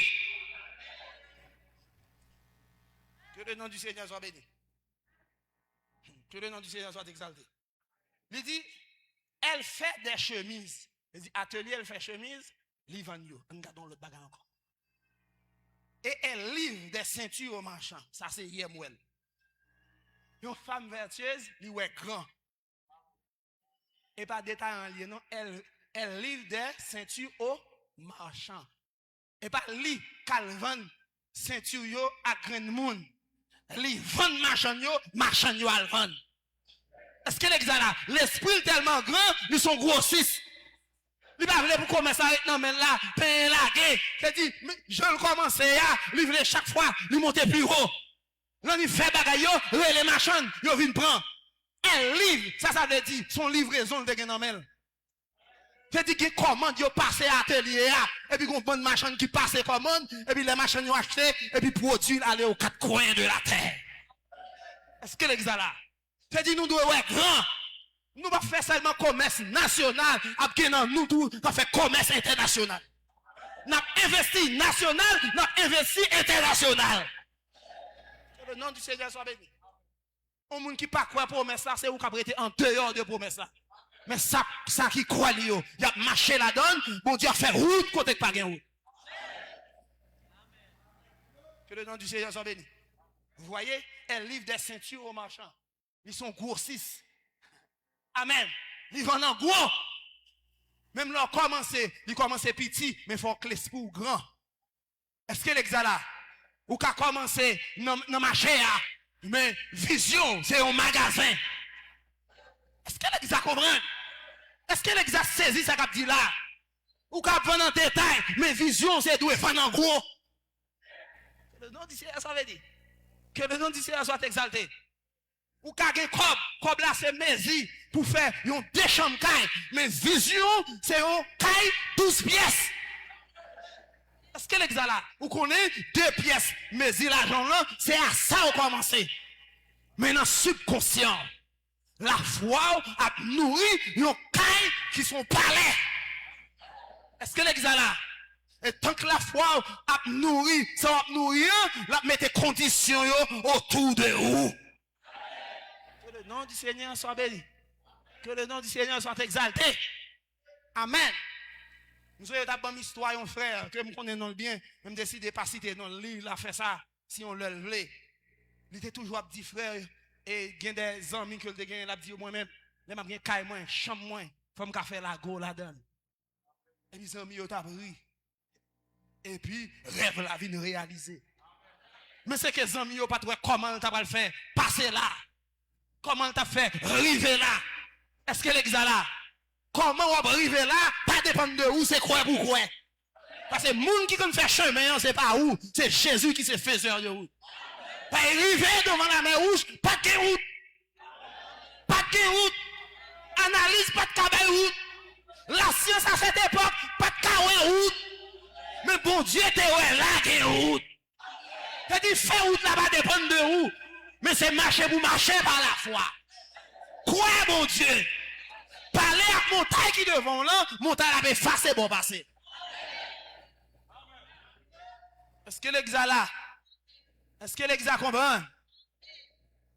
Que le nom du Seigneur soit béni. Que le nom du Seigneur soit exalté. Il dit, elle fait des chemises. Il dit, atelier, elle fait chemise, livre yo. Regardons le bagage encore. Et elle livre des ceintures aux marchands. Ça, c'est Yemwell. Une femme vertueuse, lui est grand. Et pas détail en lien, non. Elle livre des ceintures aux marchands. Et pas li calvan ceinture yo à grand monde. Li vend marchand yo al vend. Est-ce que l'exala l'esprit tellement grand, ils sont grossistes. Il pas voulu pour commencer avec non mais là, pain lagué. C'est dit je le commence ya, il voulait chaque fois lui monter plus haut. Là il fait bagaille yo, les marchands yo vinn prendre. Un livre, ça veut dire son livraison de gen nan. C'est dit que commande yo passer à atelier et puis gon bonne marchand qui passe commande et puis les marchands yo acheter et puis produit aller aux quatre coins de la terre. Est-ce que l'exala? C'est dit nous devons être grand. Nous pas faire seulement commerce national, après nous tout faire commerce international. N'a investi national, n'a investi international. Que le nom du Seigneur soit béni. Un monde qui pas croire promesse ça, c'est où qui a prêté en dehors de promesse ça. Mais ça qui croit lui, il a marché la donne, bon Dieu a fait route côté pas gain route. Que le nom du Seigneur soit béni. Vous voyez, elle livre des ceintures aux marchands. Ils sont grossistes. Amen. Ils vendent en gros. Même leur commencer, ils commencent petit, mais il faut que l'esprit grand. Est-ce que l'exala? Ou qu'à commencer dans le marché, mais vision, c'est un magasin. Est-ce que l'exala comprend? Est-ce que l'exala saisit ça qu'a dit là? Ou qu'à vendre en détail, mais vision, c'est d'où vendre en gros. Que le nom du Seigneur soit béni. Que le nom du Seigneur soit exalté. Ou qu'à gen cob là c'est mezi pour faire yon 2 chambres caille, mais vision c'est un caille 12 pièces. Est-ce que l'exala ou connaît 2 pièces mezi l'argent là, c'est à ça on commencer. Mais dans subconscient, la foi a nourri yon caille qui sont palais. Est-ce que l'exala? Et tant que la foi a nourri, ça va nourrir, la mettre conditions autour de vous. Que le nom du Seigneur soit béni. Que le nom du Seigneur soit exalté. Amen. Nous avons d'abord une histoire, un frère, que nous connaissons bien, même décidé de pas citer dans le livre, il a fait ça, si on le voulait. Il était toujours dit frère, et il y a des amis que il a dit moi-même, il m'a bien caille moi, chambre moi, faut me faire la go là-dedans. Et les amis ont appris. Et puis, rêve la vie réalisée. Mais c'est que les amis n'ont pas trouvé comment tu vas le faire. Passer là. Comment tu as fait arriver là. Est-ce que l'exala? Comment on va arriver là? Pas dépendre de où, c'est quoi pour quoi. Parce que les gens qui fait chemin, c'est pas où. C'est Jésus qui se faiseur de route. Pas arriver devant la mer rouge, pas de route. Pas de route. Analyse, pas de cabane route. La science à cette époque, pas de cabane route. Mais bon Dieu, t'es là qui est route. T'as dit, faire route là-bas dépend de où. Mais c'est marcher pour marcher par la foi. Quoi, mon Dieu? Parler à montagne qui devant là, montagne la effacé, bon passé. Est-ce que l'exa là? Est-ce que l'exa comprend?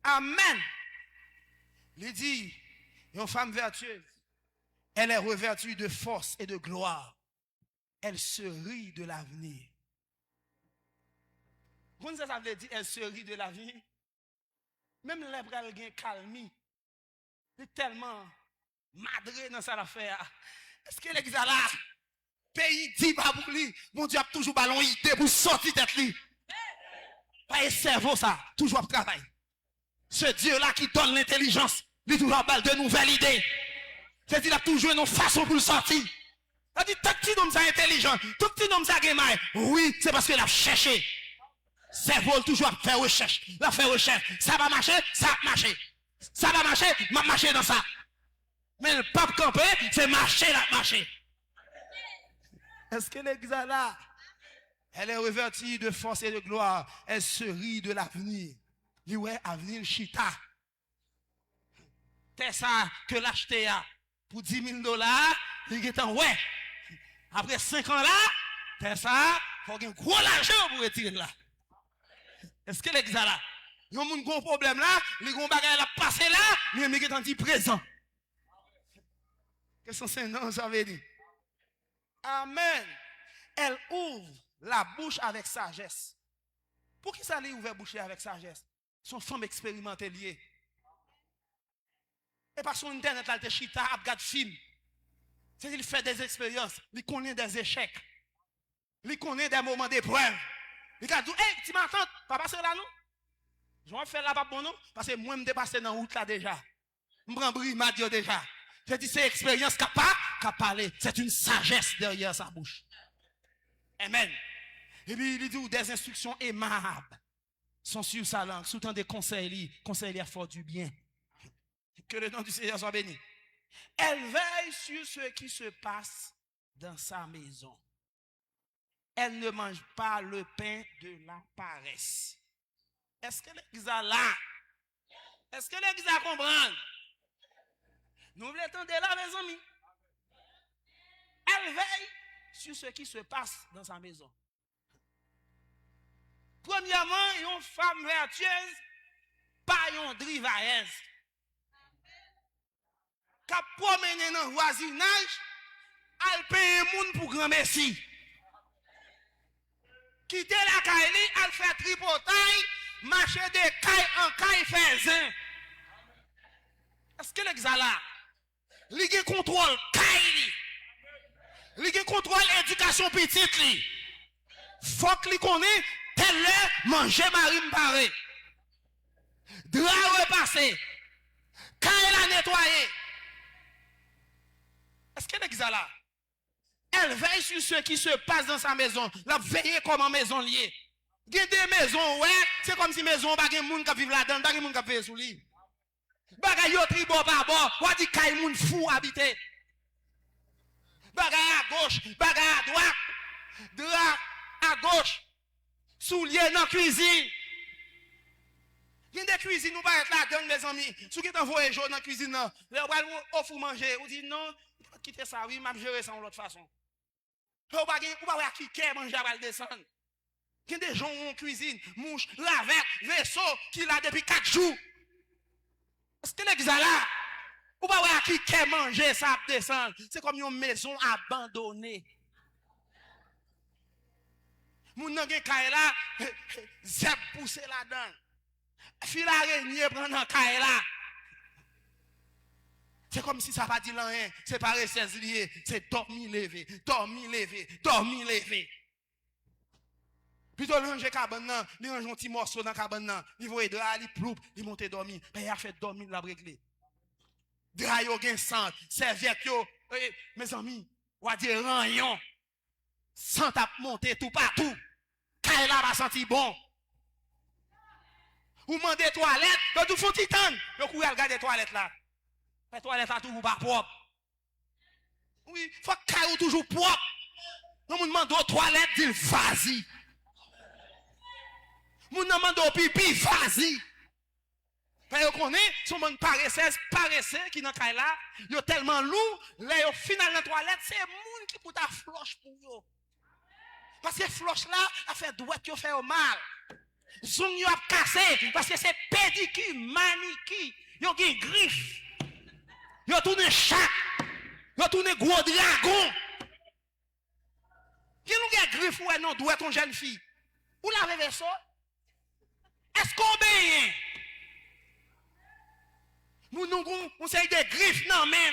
Amen. Il dit, une femme vertueuse, elle est revêtue de force et de gloire. Elle se rit de l'avenir. Vous savez ça veut dire elle se rit de l'avenir? Même les bras gain calmi. Il est tellement madré dans sa affaire. Est-ce que l'exala pays dit pas pour lui, mon Dieu a toujours ballon idée pour sortir tête lui. Pas un cerveau ça, toujours travail. Ce Dieu là qui donne l'intelligence, il toujours balle de nouvelles idées. C'est il a toujours une façon pour le sortir. Il dit, tout petit homme ça intelligent, tout petit homme ça gémaille. Oui, c'est parce qu'il a cherché. Cerveau toujours faire recherche. La faire recherche. Ça va marcher, ça va marcher. Ça va marcher, m'a marcher dans ça. Mais le pape campé, c'est marcher là, marcher. Est-ce que l'église là, elle est revêtue de force et de gloire, elle se rit de l'avenir. Lui, ouais, avenir chita. C'est ça que l'acheter pour $10,000, il est en ouais. Après 5 ans là, c'est ça, il faut un gros argent pour retirer là. Est-ce que l'église là, il y a un gros problème là, les gros bagages là passé là, mais il est en dit présent. Qu'est-ce que c'est ça veut dire? Amen. Elle ouvre la bouche avec sagesse. Pour qui ça lui ouvre la bouche avec sagesse? Son femme expérimentée liée. Et par son internet, là, elle chita, elle regarde film. C'est qu'il fait des expériences, il connaît des échecs, il connaît des moments d'épreuve. Il a dit, hey, tu m'entends, pas passer là, non? Je vais faire là, pas bon, non? Parce que moi, je me dépasse dans la route là déjà. Je me prends brimade déjà. Je dis, c'est expérience qui a parlé. C'est une sagesse derrière sa bouche. Amen. Et puis, il dit, des instructions aimables sont sur sa langue, sous temps des conseils à faire du bien. Que le nom du Seigneur soit béni. Elle veille sur ce qui se passe dans sa maison. Elle ne mange pas le pain de la paresse. Est-ce que l'église a là? Est-ce que l'église a comprendre? Nous voulons entendre là, mes amis. Elle veille sur ce qui se passe dans sa maison. Premièrement, une femme vertueuse, pas une drivailleuse. Qui promène dans le voisinage, elle paye un monde pour grand merci. Quitter la caille, elle fait tripotaille, marcher de caille en caille, fait zin. Est-ce que l'église là? Il contrôle caille, il contrôle éducation petite. Faut qu'il connaisse tel le manger marine paré. Drap repassé. Caille la nettoyer. Est-ce qu'elle est là? Elle veille sur ce qui se passe dans sa maison. La veille comme en maison liée. Il y a des maisons, ouais, c'est comme si maison, pas de monde qui vit là-dedans, pas de monde qui vit sous lui. Bagay yo tri bon par bon, ou dit kay moun fou habité. Bagay à gauche, bagay à droite, drap à gauche, soulier dans cuisine. Il y a des cuisines, nous pas être là-dedans, mes amis. Si vous envoyez jour dans la cuisine, vous allez offrir manger, vous dites non, quittez ça, oui, je vais gérer ça de l'autre façon. Vous ne pouvez pas quitter manger à le descendre. Il y a des gens en cuisine, mouche, lavette, vaisseau, qui l'a depuis 4 jours. Est-ce que l'église là, vous ne pouvez pas quitter manger ça descendre. C'est comme une maison abandonnée. Moun nan gen kay là, zèb poussé là-dedans. Fil araignée prend dans kay là. C'est comme si ça va dire rien, c'est pas restes lié, c'est dormir lever, dormir lever, dormir lever. Plutôt ranger cabane nan, li range un petit morceau dans cabane nan, li voye dra li ploup, li monte dormir, ben il a fait dormir la réglé. Dra yo gen sant, serviette yo, mes amis, ou a dire ranyon. Sant a monter tout partout. Kay la va sentir bon. Ou mandez toilette, yo tout font titane, yo courir regarder toilette là. Les toilettes sont toujours pas propres. Oui, il faut que les toujours propre. Nous demandons aux toilettes, dit vas-y. Nous demandons aux pipi, vas-y. Vous connaissez, si on paresseux qui dans le là, ils sont tellement lourds, là, au final de la toilette, c'est le monde qui peut ta floche pour vous. Parce que floche là, a fait droite qui fait mal. Zong yo a cassé, parce que c'est pédicure, manicure, yo gen griffe. Yo tourne chat, yo tourne gros dragon. Qui nous a griffe ou non doit ton jeune fille? Ou la vaisseau? Est-ce qu'on obéit? Nous on sait des griffes non mais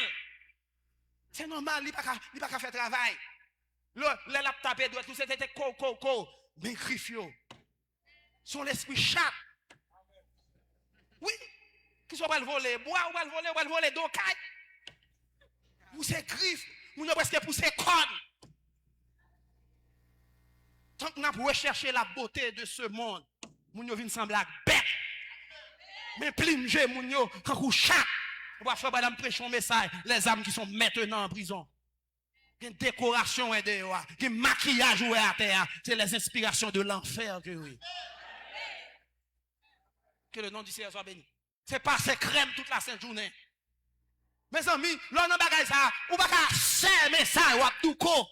c'est normal, il pas qu'à faire travail. Le la taper doit tout c'était co mais griffes yo. Son l'esprit chat. Oui. Qui soit pas le voler bois ou pas le voler d'eau caille. Vous c'est griffes, vous n'avez presque poussé corne. Tant qu'on a pour rechercher la beauté de ce monde, vous n'avez vient sembler bête. Mais plimger moun yo quand chat, On va faire madame prêcher un message. Les âmes qui sont maintenant en prison. Il y a une décoration il y a un maquillage à terre. C'est les inspirations de l'enfer que oui. Que le nom du Seigneur soit béni. C'est pas ces crèmes toute la sainte journée. Mes amis, l'on a bagay ça, ou pas qu'à sermer ça, ou à douko.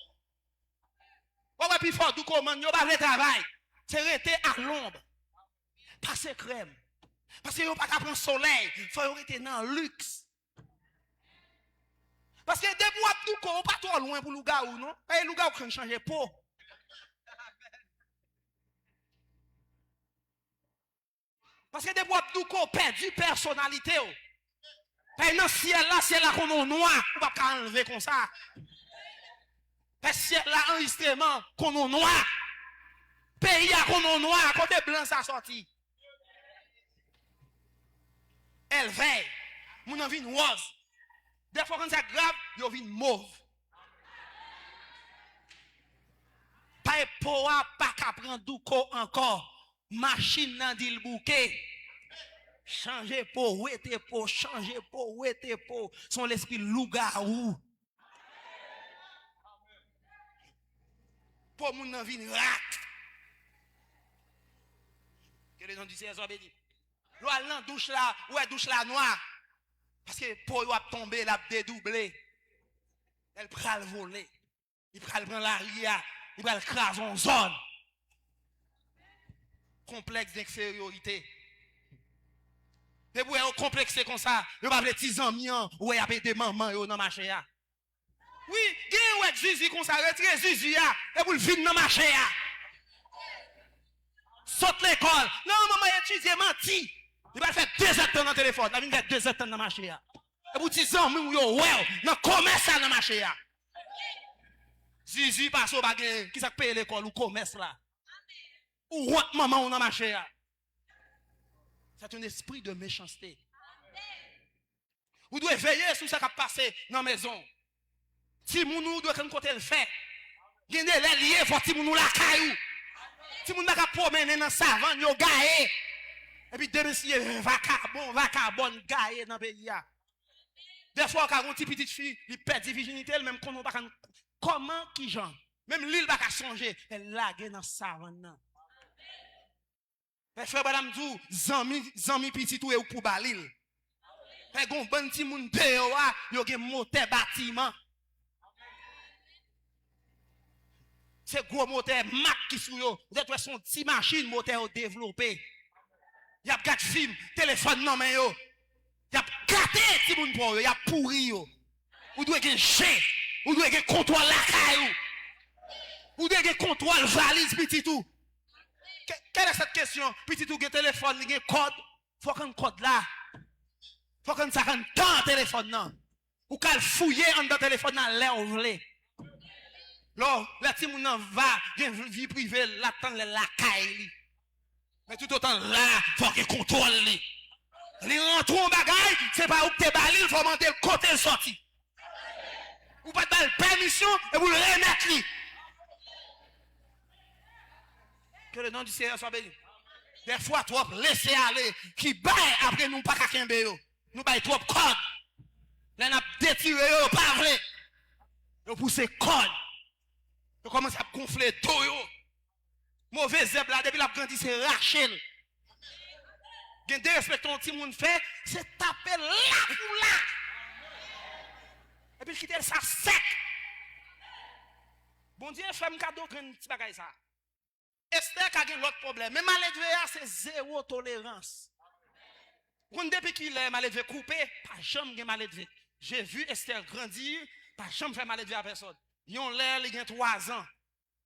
Ou pas plus fort douko, man, yon pas le travail. C'est rester à l'ombre. Pas ces crèmes. Parce que yon pas qu'à prendre soleil, faut yon rester dans le luxe. Parce que des bois douko, on pas trop loin pour louga ou non? Et louga ou quand changer peau. Parce que des bois douko perdu personnalité. Et dans le ciel là qu'on est noir, on va pas enlever comme ça. Le ciel là, enregistrement, qu'on est noir. Pays là qu'on est noir, côté blanc ça sorti. Elle veille. Mon envie rose. Des fois quand c'est grave, il vient mauve. Pas poa, pas qu'à prendre douko encore. Machine nan dit le bouquet. Changer pour ouete pour changer pour ouete pour son l'esprit loup-garou. Pour moun nan vin rat. Que le nom du Seigneur soit béni. L'oal nan douche là, ouais douche là noire. Parce que pour yo a tombé, l'a dédoublé. Elle pral voler. Il pral prendre l'arrière, il pral craser en zone. Complexe d'infériorité. Et vous êtes complexé comme ça, vous avez des petits amis, vous avez des mamans dans le marché. Oui, vous avez Zizi comme ça, retirez Zizi, et vous le videz dans le marché. Saute l'école. Non, maman étudie, menti. Il va faire 2 heures dans le téléphone, il va faire 2 heures dans le marché. Et vous dites, amis, vous êtes dans le commerce dans le marché. Zizi passe au bagage, qui s'est payé l'école ou commerce là. Ou maman dans le marché. C'est un esprit de méchanceté. Vous devez veiller sur ce qui a passé dans la maison. Si vous devez quand côté le fait, vous devez les lier pour si vous la caillou. Si vous n'avez pas promener dans la savane, vous gaillez. Et puis, demain, si vous vacabon, gaillé dans le pays. Des fois, quand on dit petite fille, il perd la virginité, même quand on pas comment qui j'en. Même l'île va changer, elle lague dans la savane. Mais frère madame dou, zami petit ou pour balil. Et gon bon ti moun dehors, yo gen moteur bâtiment. C'est gros moteur Mac qui sou yo, vous êtes son petit machine moteur développé. Y a gâté film, téléphone non mais yo. Y a gâté ti moun pour yo, y a pourri yo. Ou doit gen chien, ou doit gen contrôle la caillou. Ou doit gen contrôle valise petit tout. Quelle est cette question? Petit tout, téléphone, il y a un code. Il faut qu'on code là. Il faut qu'on ça dans le téléphone. Ou qu'elle fouille dans le téléphone là, l'air ou vle. Là, la ti moun va, il y a une vie privée, l'attend la caille. Mais tout autant là, il faut qu'il contrôle li. Li rentre en bagaille, c'est pas où que t'es bali, il faut monter le côté le sorti. Ou pas de permission, et vous le remettre li. Que le nom du Seigneur soit béni. Des fois, trop laisser aller, qui baille après nous pas qu'à yo. Nous baille trop code. Là, nous avons détiré, pas vrai. Nous poussons code. Nous commençons à gonfler tout. Mauvais zèbre là, depuis la grandi, c'est Rachel. Gen de respectons petit monde fait, c'est taper là ou là. Et puis quitter ça sec. Bon Dieu, femme cadeau, grand petit bagay ça. Esther a un autre problème. Mais maladie, c'est zéro tolérance. Quand depuis qu'il est maladie coupé, pas jamais maladie. J'ai vu Esther grandir, pas jamais fait maladie à personne. Ils ont l'air, ils ont 3 ans.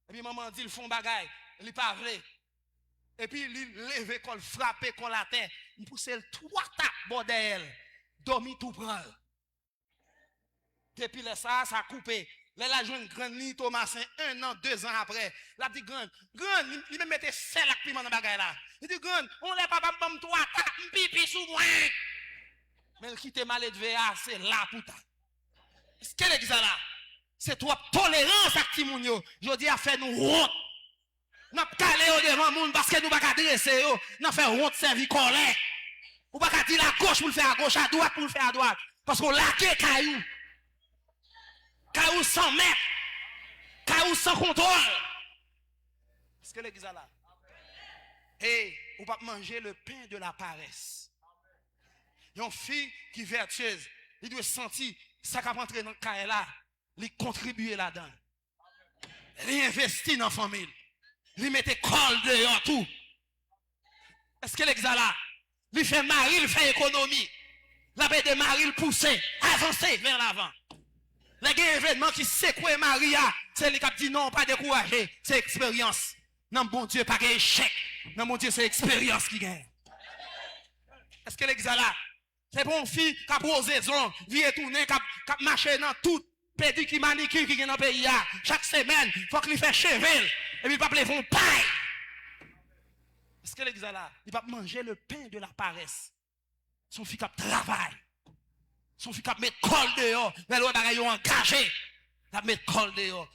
Et puis maman dit, ils font bagaille. Il pas vrai. Et puis il lève, qu'on frappe, qu'on la terre. Il pousse le 3 tapes bordel. Dormi tout prend. Depuis ça a coupé. Là, la joue une grande ligne Thomasin, 1 an, 2 ans après. La petite grande, il me mettait sel avec piment dans la bagaille là. Il dit, grande, on l'a pas bam 3 tapes, pipi sous moi. Mais le qui te mal élevé, c'est là pour ta. Qu'est-ce que c'est là? C'est trop tolérance avec Timounio. Je dis à faire nous honte. Nous calé devant le monde parce que nous ne pouvons pas dresser. Nous faisons honte servir colère. Ou pas qu'à dire la gauche pour le faire à gauche, à droite pour le faire à droite. Parce qu'on laquait caillou. Caillou sans mètres. Caillou sans contrôle. Est-ce que l'église est là? Et ou pas manger le pain de la paresse. Une fille qui est vertueuse, il doit sentir ça qui rentrer dans le caillou là, il contribuer là-dedans. Il investit dans la famille. Il met col dehors tout. Est-ce que l'église est là? Il fait mari, il fait économie. La paix de mari, il pousse, avancer vers l'avant. Les événements qui secouent Maria, c'est lui qui dit non, pas décourager, c'est expérience. Non, bon Dieu, pas d'échec. Non, mon Dieu, c'est expérience qui gagne. Est-ce que l'église est là? C'est bon fille qui a posé zon, vie tourner, qui a marché dans tout pédicure manicure qui est dans le pays. Chaque semaine, il faut qu'il fasse chevel. Et puis il va pas vont paille. Est-ce que l'église est là? Il va manger le pain de la paresse. Son fils qui travaille. Son fils qui met col dehors. Mais l'autre bagaille engagé. Il met col dehors.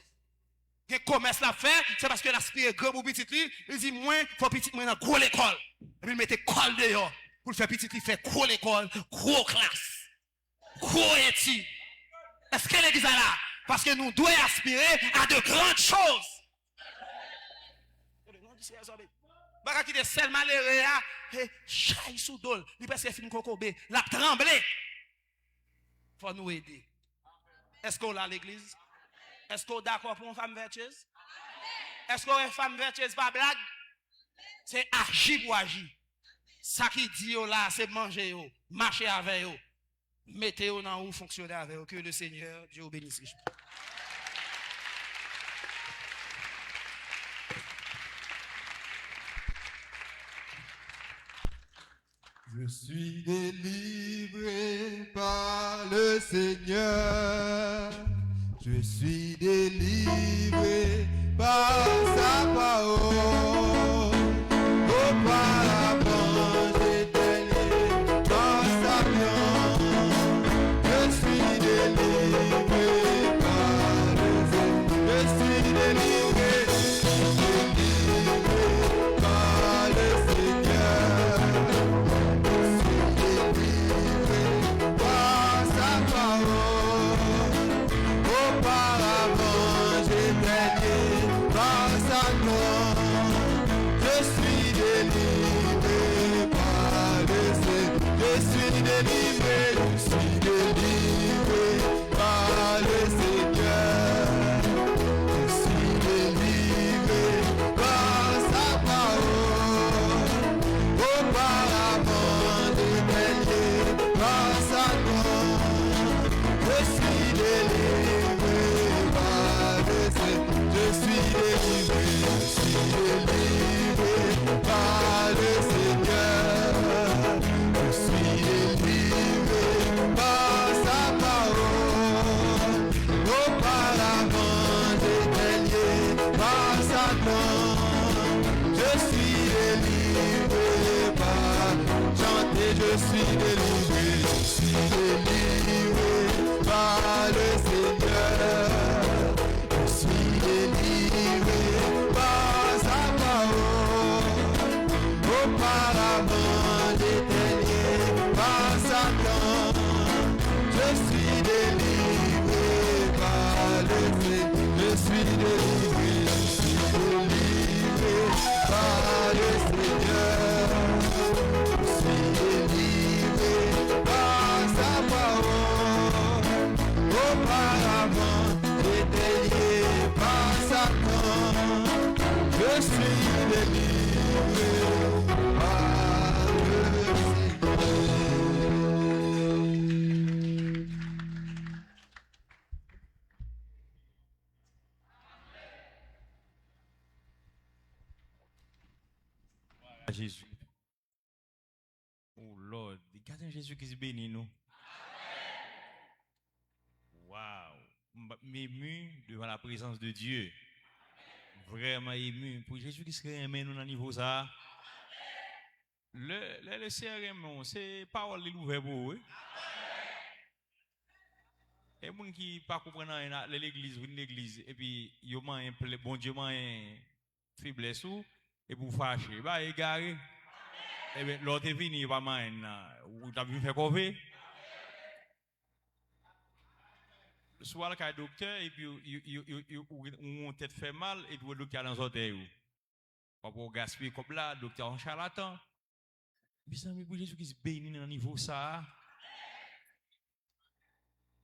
Le commerce l'a fait, c'est parce que l'aspiré grand pour petit lui, il dit moi, il faut petit moi dans gros l'école. Et puis il mettait col dehors. Pour le faire petit, il fait gros l'école, gros classe, gros études. Est-ce que l'église est là? Parce que nous devons aspirer à de grandes choses. Baka qui est seul malheureux, et chaille sous dol, il passe film kokobé, la tremblé. Faut nous aider. Est-ce qu'on a l'église? Est-ce qu'on est d'accord pour une femme vertueuse? Est-ce qu'on est une femme vertueuse pas blague? C'est agir pour agir. Ça qui dit là, c'est manger, marcher avec eux, mettez dans où fonctionner avec eux. Que le Seigneur, Dieu vous bénisse. Je suis délivré par le Seigneur. Je suis délivré par sa parole. Auparavant, j'étais lié par sa viande. Je suis délivré par le Seigneur. Je suis délivré par le Seigneur. Par sa parole, auparavant j'étais lié par sa main. Je suis délivré par le Seigneur. Je suis délivré par le Seigneur. Je suis délivré par sa parole. Auparavant j'étais lié par sa main. Je suis délivré par le Seigneur. Je suis délivré par le Seigneur. Je suis délivré par sa parole. Auparavant j'étais lié par sa main. Je suis délivré par chanter. Je suis délivré par le Seigneur. Je suis délivré par sa parole. Auparavant j'étais lié par Satan. Je suis délivré par le Seigneur. Je suis délivré par le Seigneur. Je suis délivré par sa parole. Auparavant j'étais lié par Satan. Je suis délivré par le Seigneur. Jésus. Oh Lord, regardez Jésus qui se bénit nous. Waouh, m'ému devant la présence de Dieu. Vraiment ému pour Jésus qui se remet nous dans le niveau ça. Le CRM, c'est parole ouverte pour eux. Et les gens qui ne comprennent pas l'église, et puis ils ont un bon Dieu, un faiblesse, et pour fâcher, bah égaré. Eh bien, l'autre est venu, pas mal, ou t'as vu faire cover? Soit le cas docteur, et puis, ou tête fait mal, et puis le docteur dans l'hôtel. Pas pour gaspiller comme là, docteur en charlatan. Mes amis, pour Jésus qui se bénit dans le niveau ça.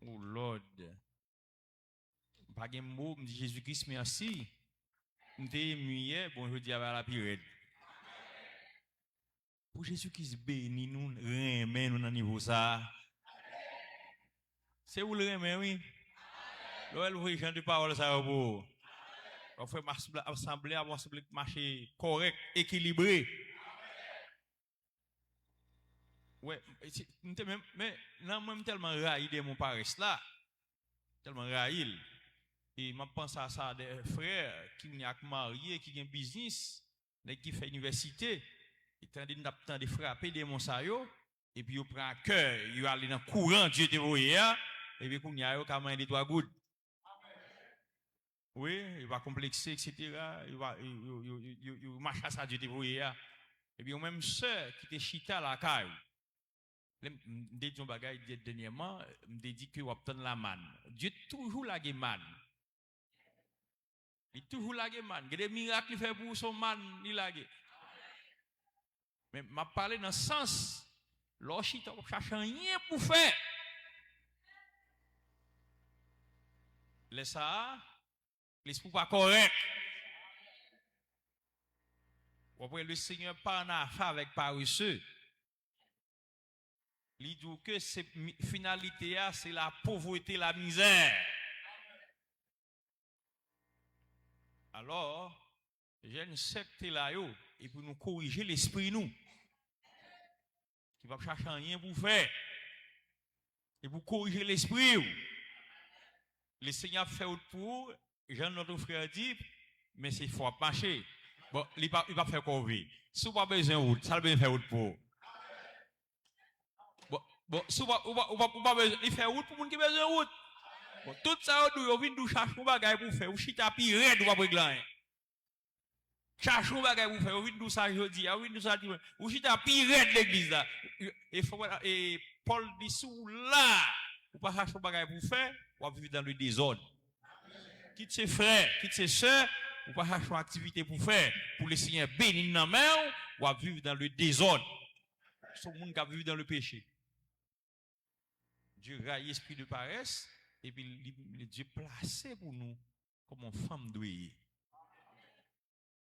Oh Lord. Pas de mot, me dit Jésus-Christ, merci. Je t'ai ému bon, je dis à la pire. Pour Jésus qui se bénit, nous remet nous dans le niveau ça. C'est où le remet, oui? L'ouel, vous voyez, de parole ça pour. On fait assembler, avant de marcher correct, équilibré. Ouais, mais non, moi, tellement raïl de mon paresse là. Tellement raïl. Et je pense à ça des frères qui sont mariés, qui ont un business, qui font université. Ils sont de frapper des monsaillots. Et puis, ils prennent cœur, ils allent dans le courant, Dieu te voit. Et puis, ils ont quand même des trois gouttes. Oui, il va complexer, etc. Il va marcher à ça, Dieu te voit. Et puis, même sœur qui te chita la caille. Je dis un bagage dernièrement, je dis que vous obtenez la manne. Dieu toujours la manne. Il toujours la manne. Il y a des miracles qu'il fait pour son manne, il la mais je parle dans le sens, lorsqu'il ne cherche rien pour faire. Laisse ça, l'esprit pas correct. Après, le Seigneur pas en affaire avec paresseux. Il dit que cette finalité, c'est la pauvreté, la misère. Alors, j'ai une secte là, et pour nous corriger l'esprit, nous, qui va chercher rien pour faire, et pour corriger l'esprit, le Seigneur fait autre pour, Jean notre frère dit, mais c'est fort marcher. Bon, il va faire quoi? Si vous n'avez pas besoin de route, ça va faire autre pour. Bon, si vous n'avez pas besoin, il fait route pour les gens qui ont besoin de route. Bon, tout ça, vous venez de chercher un bagage pour faire, vous chita pi red, vous ne pouvez pas cherchez un bagage pour faire, vous venez de ça jeudi, vous venez de ça dimanche, vous chita pi red l'église là. Et Paul dit sous là, vous ne pouvez pas chercher un bagage pour faire, vous vivre dans le désordre. Quitte ses frères, quitte ses soeurs, vous ne pouvez pas chercher une activité pour faire, pour le Seigneur bénir dans la main, vous vivre dans le désordre. Ce monde qui vivre dans le péché. Dieu raille l'esprit de paresse, et puis Dieu placé pour nous comme une femme douée.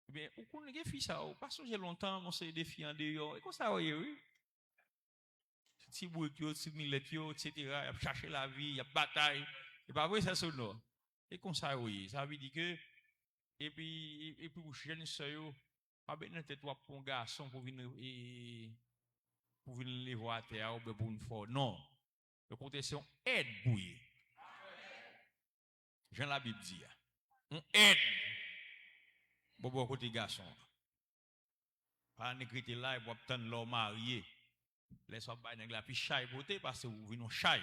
Eh bien, vous connaissez des filles ça, parce que j'ai longtemps, on s'est des filles en dehors, et comme ça, oui. Si vous êtes, si vous êtes, etc., il y a cherché la vie, il y a bataille, et pas vrai, ça c'est non. Et comme ça, oui, ça veut dire que, et puis vous jeunes soeurs, pas bien tête pour un garçon pour venir les voir à terre, ou pour une fois, non. Le protection aide bouillir. Jean la Bible dit, on aide. Bon, côté garçon. Pas n'écrire là, il va obtenir l'homme marié. Laisse-moi bailler la puis chai beauté parce que vous venez en chai.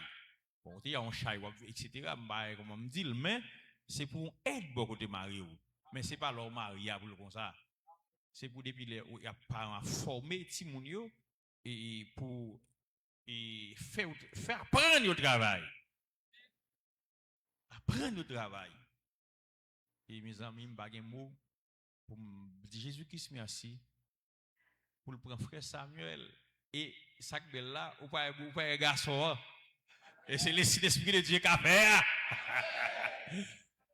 Bon, il y a un chai, etc. Comme on me dit, mais c'est pour aider beaucoup de mariés. Mais ce n'est pas l'homme marié comme ça. C'est pour depuis les parents former Timounio et pour faire apprendre au travail. Apprendre au travail. Et mes amis, je vais mot pour dire Jésus-Christ merci pour le prendre frère Samuel et ça que là ou pas un garçon et c'est l'esprit de Dieu qui a fait.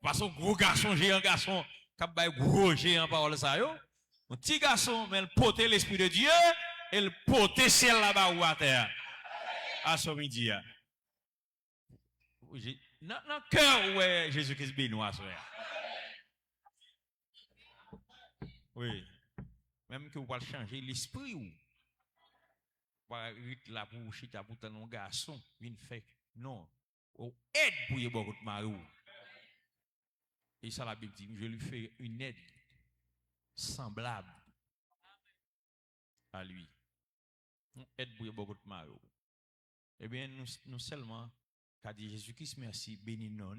Parce que gros garçon, géant garçon, qui a gros géant parole ça yo. Un petit garçon mais il porte l'esprit de Dieu et il porte ciel là-bas ou à terre. À ce midi. Dans le cœur où Jésus-Christ bénit à ce moment. Oui. Même que vous pouvez changer l'esprit ou vous là pour chita pour un garçon, une fait. Non. Ou aide pour y beaucoup de mari. Et ça la Bible dit, je lui fais une aide semblable à lui. On aide pour y beaucoup de mari. Eh bien, nous seulement, quand dit Jésus-Christ merci, béni non.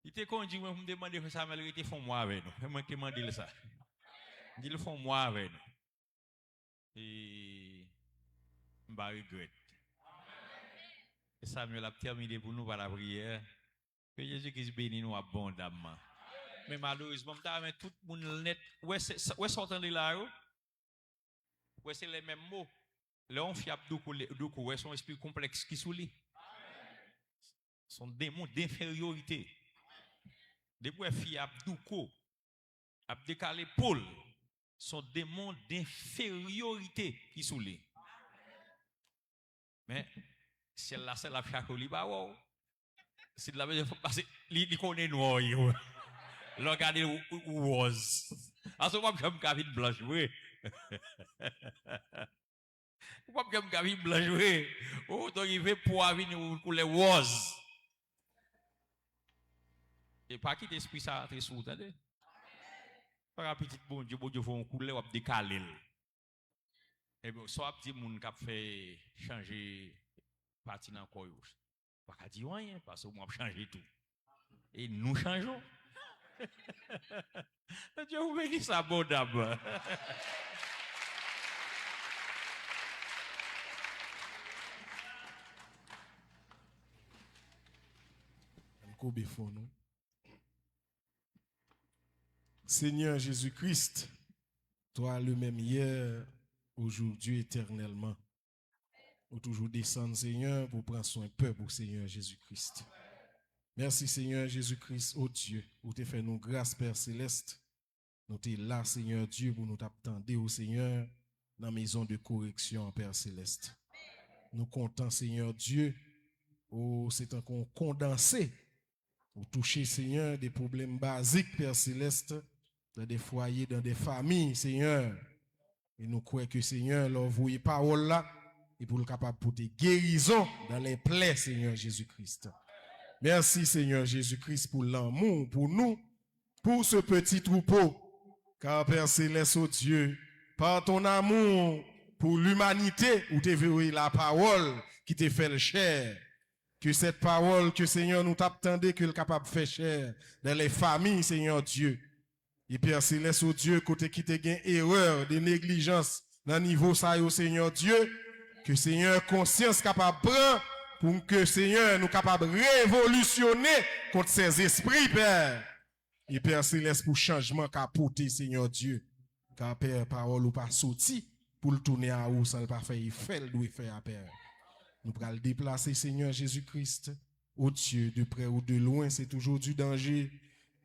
Il était conduit, moi, me demander ça, mais il était font moi avec nous. Moi qui m'a dit ça. Il le font moi avec nous. Et je regrette. Et Samuel a terminé pour nous par la prière. Que Jésus-Christ bénisse nous abondamment. Mais malheureusement, tout le monde net. Ouais, sortant de là, ouais, c'est les mêmes mots. Là, on fiable d'où ouais, son esprit complexe qui sous lui. Son démon d'infériorité. Depuis fiable d'où a décalé Paul. Son démon d'infériorité qui sous lui. Mais celle-là, c'est la chacoli, bah wow. C'est de la même parce que il connaît noir. Regardez où was. À ce moment, j'aime Gavin blanche, oui. Pourquoi j'aime Gavin blanche, oui? Oh, donc il veut pour venir pour les was. Et pas quitter l'esprit ça très souvent, attendez. Par un petit bon Dieu, faut un couler ou décaler. Et bien, soit petit monde qui a fait changer parti dans le corps. Pas dire rien, parce que moi, je change tout. Et nous changeons. Dieu vous bénisse abondamment. Seigneur Jésus-Christ, toi le même hier, aujourd'hui, éternellement. Ou toujours descendre, Seigneur, pour prendre soin peuple, Seigneur Jésus-Christ. Merci, Seigneur Jésus-Christ, oh Dieu, où tu fait nous grâce, Père Céleste. Nous t'es là, Seigneur Dieu, pour nous t'attendre, au Seigneur, dans la maison de correction, Père Céleste. Nous comptons, Seigneur Dieu, oh, c'est un condensé, pour toucher, Seigneur, des problèmes basiques, Père Céleste, dans des foyers, dans des familles, Seigneur. Et nous croyons que, Seigneur, l'envoyer parole là, et pour le capable de porter guérison dans les plaies, Seigneur Jésus-Christ. Merci, Seigneur Jésus-Christ, pour l'amour, pour nous, pour ce petit troupeau. Car Père Céleste, oh Dieu, par ton amour pour l'humanité, où tu verrouillé la parole qui te fait le chair. Que cette parole que Seigneur nous t'attendait, que le capable de faire chair dans les familles, Seigneur Dieu. Et Père Céleste, oh Dieu, côté qui te gagne erreur, de négligence, dans le niveau ça, oh Seigneur Dieu, que Seigneur conscience capable de prendre pour que Seigneur nous capable de révolutionner contre ces esprits, Père. Et Père Céleste, pour changement capoté, Seigneur Dieu. Car Père, parole ou pas sorti, pour le tourner à où ça ne pas faire, il fait le doit faire, Père. Nous pourrons le déplacer, Seigneur Jésus-Christ. Oh Dieu, de près ou de loin, c'est toujours du danger.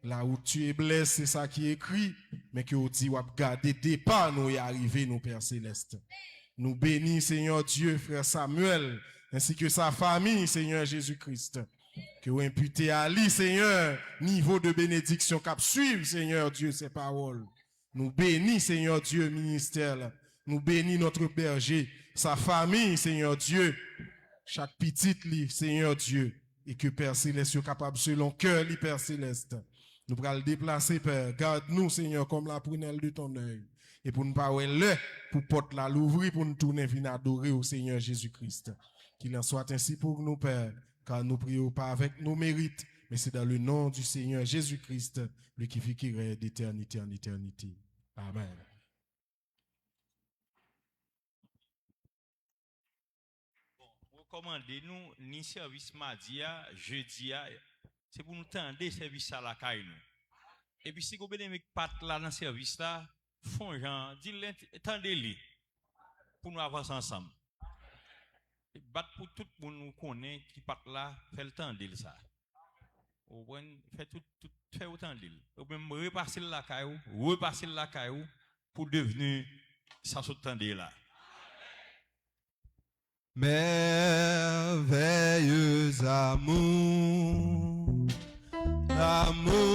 Là où tu es blessé, c'est ça qui est écrit. Mais que vous dites, vous garder départ, nous y arriver, nous, Père Céleste. Nous bénis, Seigneur Dieu, frère Samuel, ainsi que sa famille, Seigneur Jésus-Christ. Que vous imputez à lui, Seigneur, niveau de bénédiction cap suivre, Seigneur Dieu, ces paroles. Nous bénis, Seigneur Dieu, ministère. Nous bénis notre berger, sa famille, Seigneur Dieu. Chaque petite lit, Seigneur Dieu. Et que Père Céleste soit capable, selon cœur, lit, Père Céleste. Nous pourrons le déplacer, Père. Garde-nous, Seigneur, comme la prunelle de ton œil. Et pour nous pas le pour porte la l'ouvrir, pour nous tourner, venir adorer au Seigneur Jésus-Christ. Qu'il en soit ainsi pour nous, Père. Car nous prions pas avec nos mérites, mais c'est dans le nom du Seigneur Jésus-Christ, lui qui vit qui règne d'éternité en éternité. Amen. Recommandez-nous ni service mardi, jeudi, c'est pour nous tendre service à la caille. Et puis si vous avez pas là dans le service là, font gens, tendez-les pour nous avancer ensemble. Et battre pour tout le monde nous connaît qui part là, fait le temps de ça. Ou fait tout fait autant de ou même repasser la caillou pour devenir ça se tendez là. Merveilleux amour, l'amour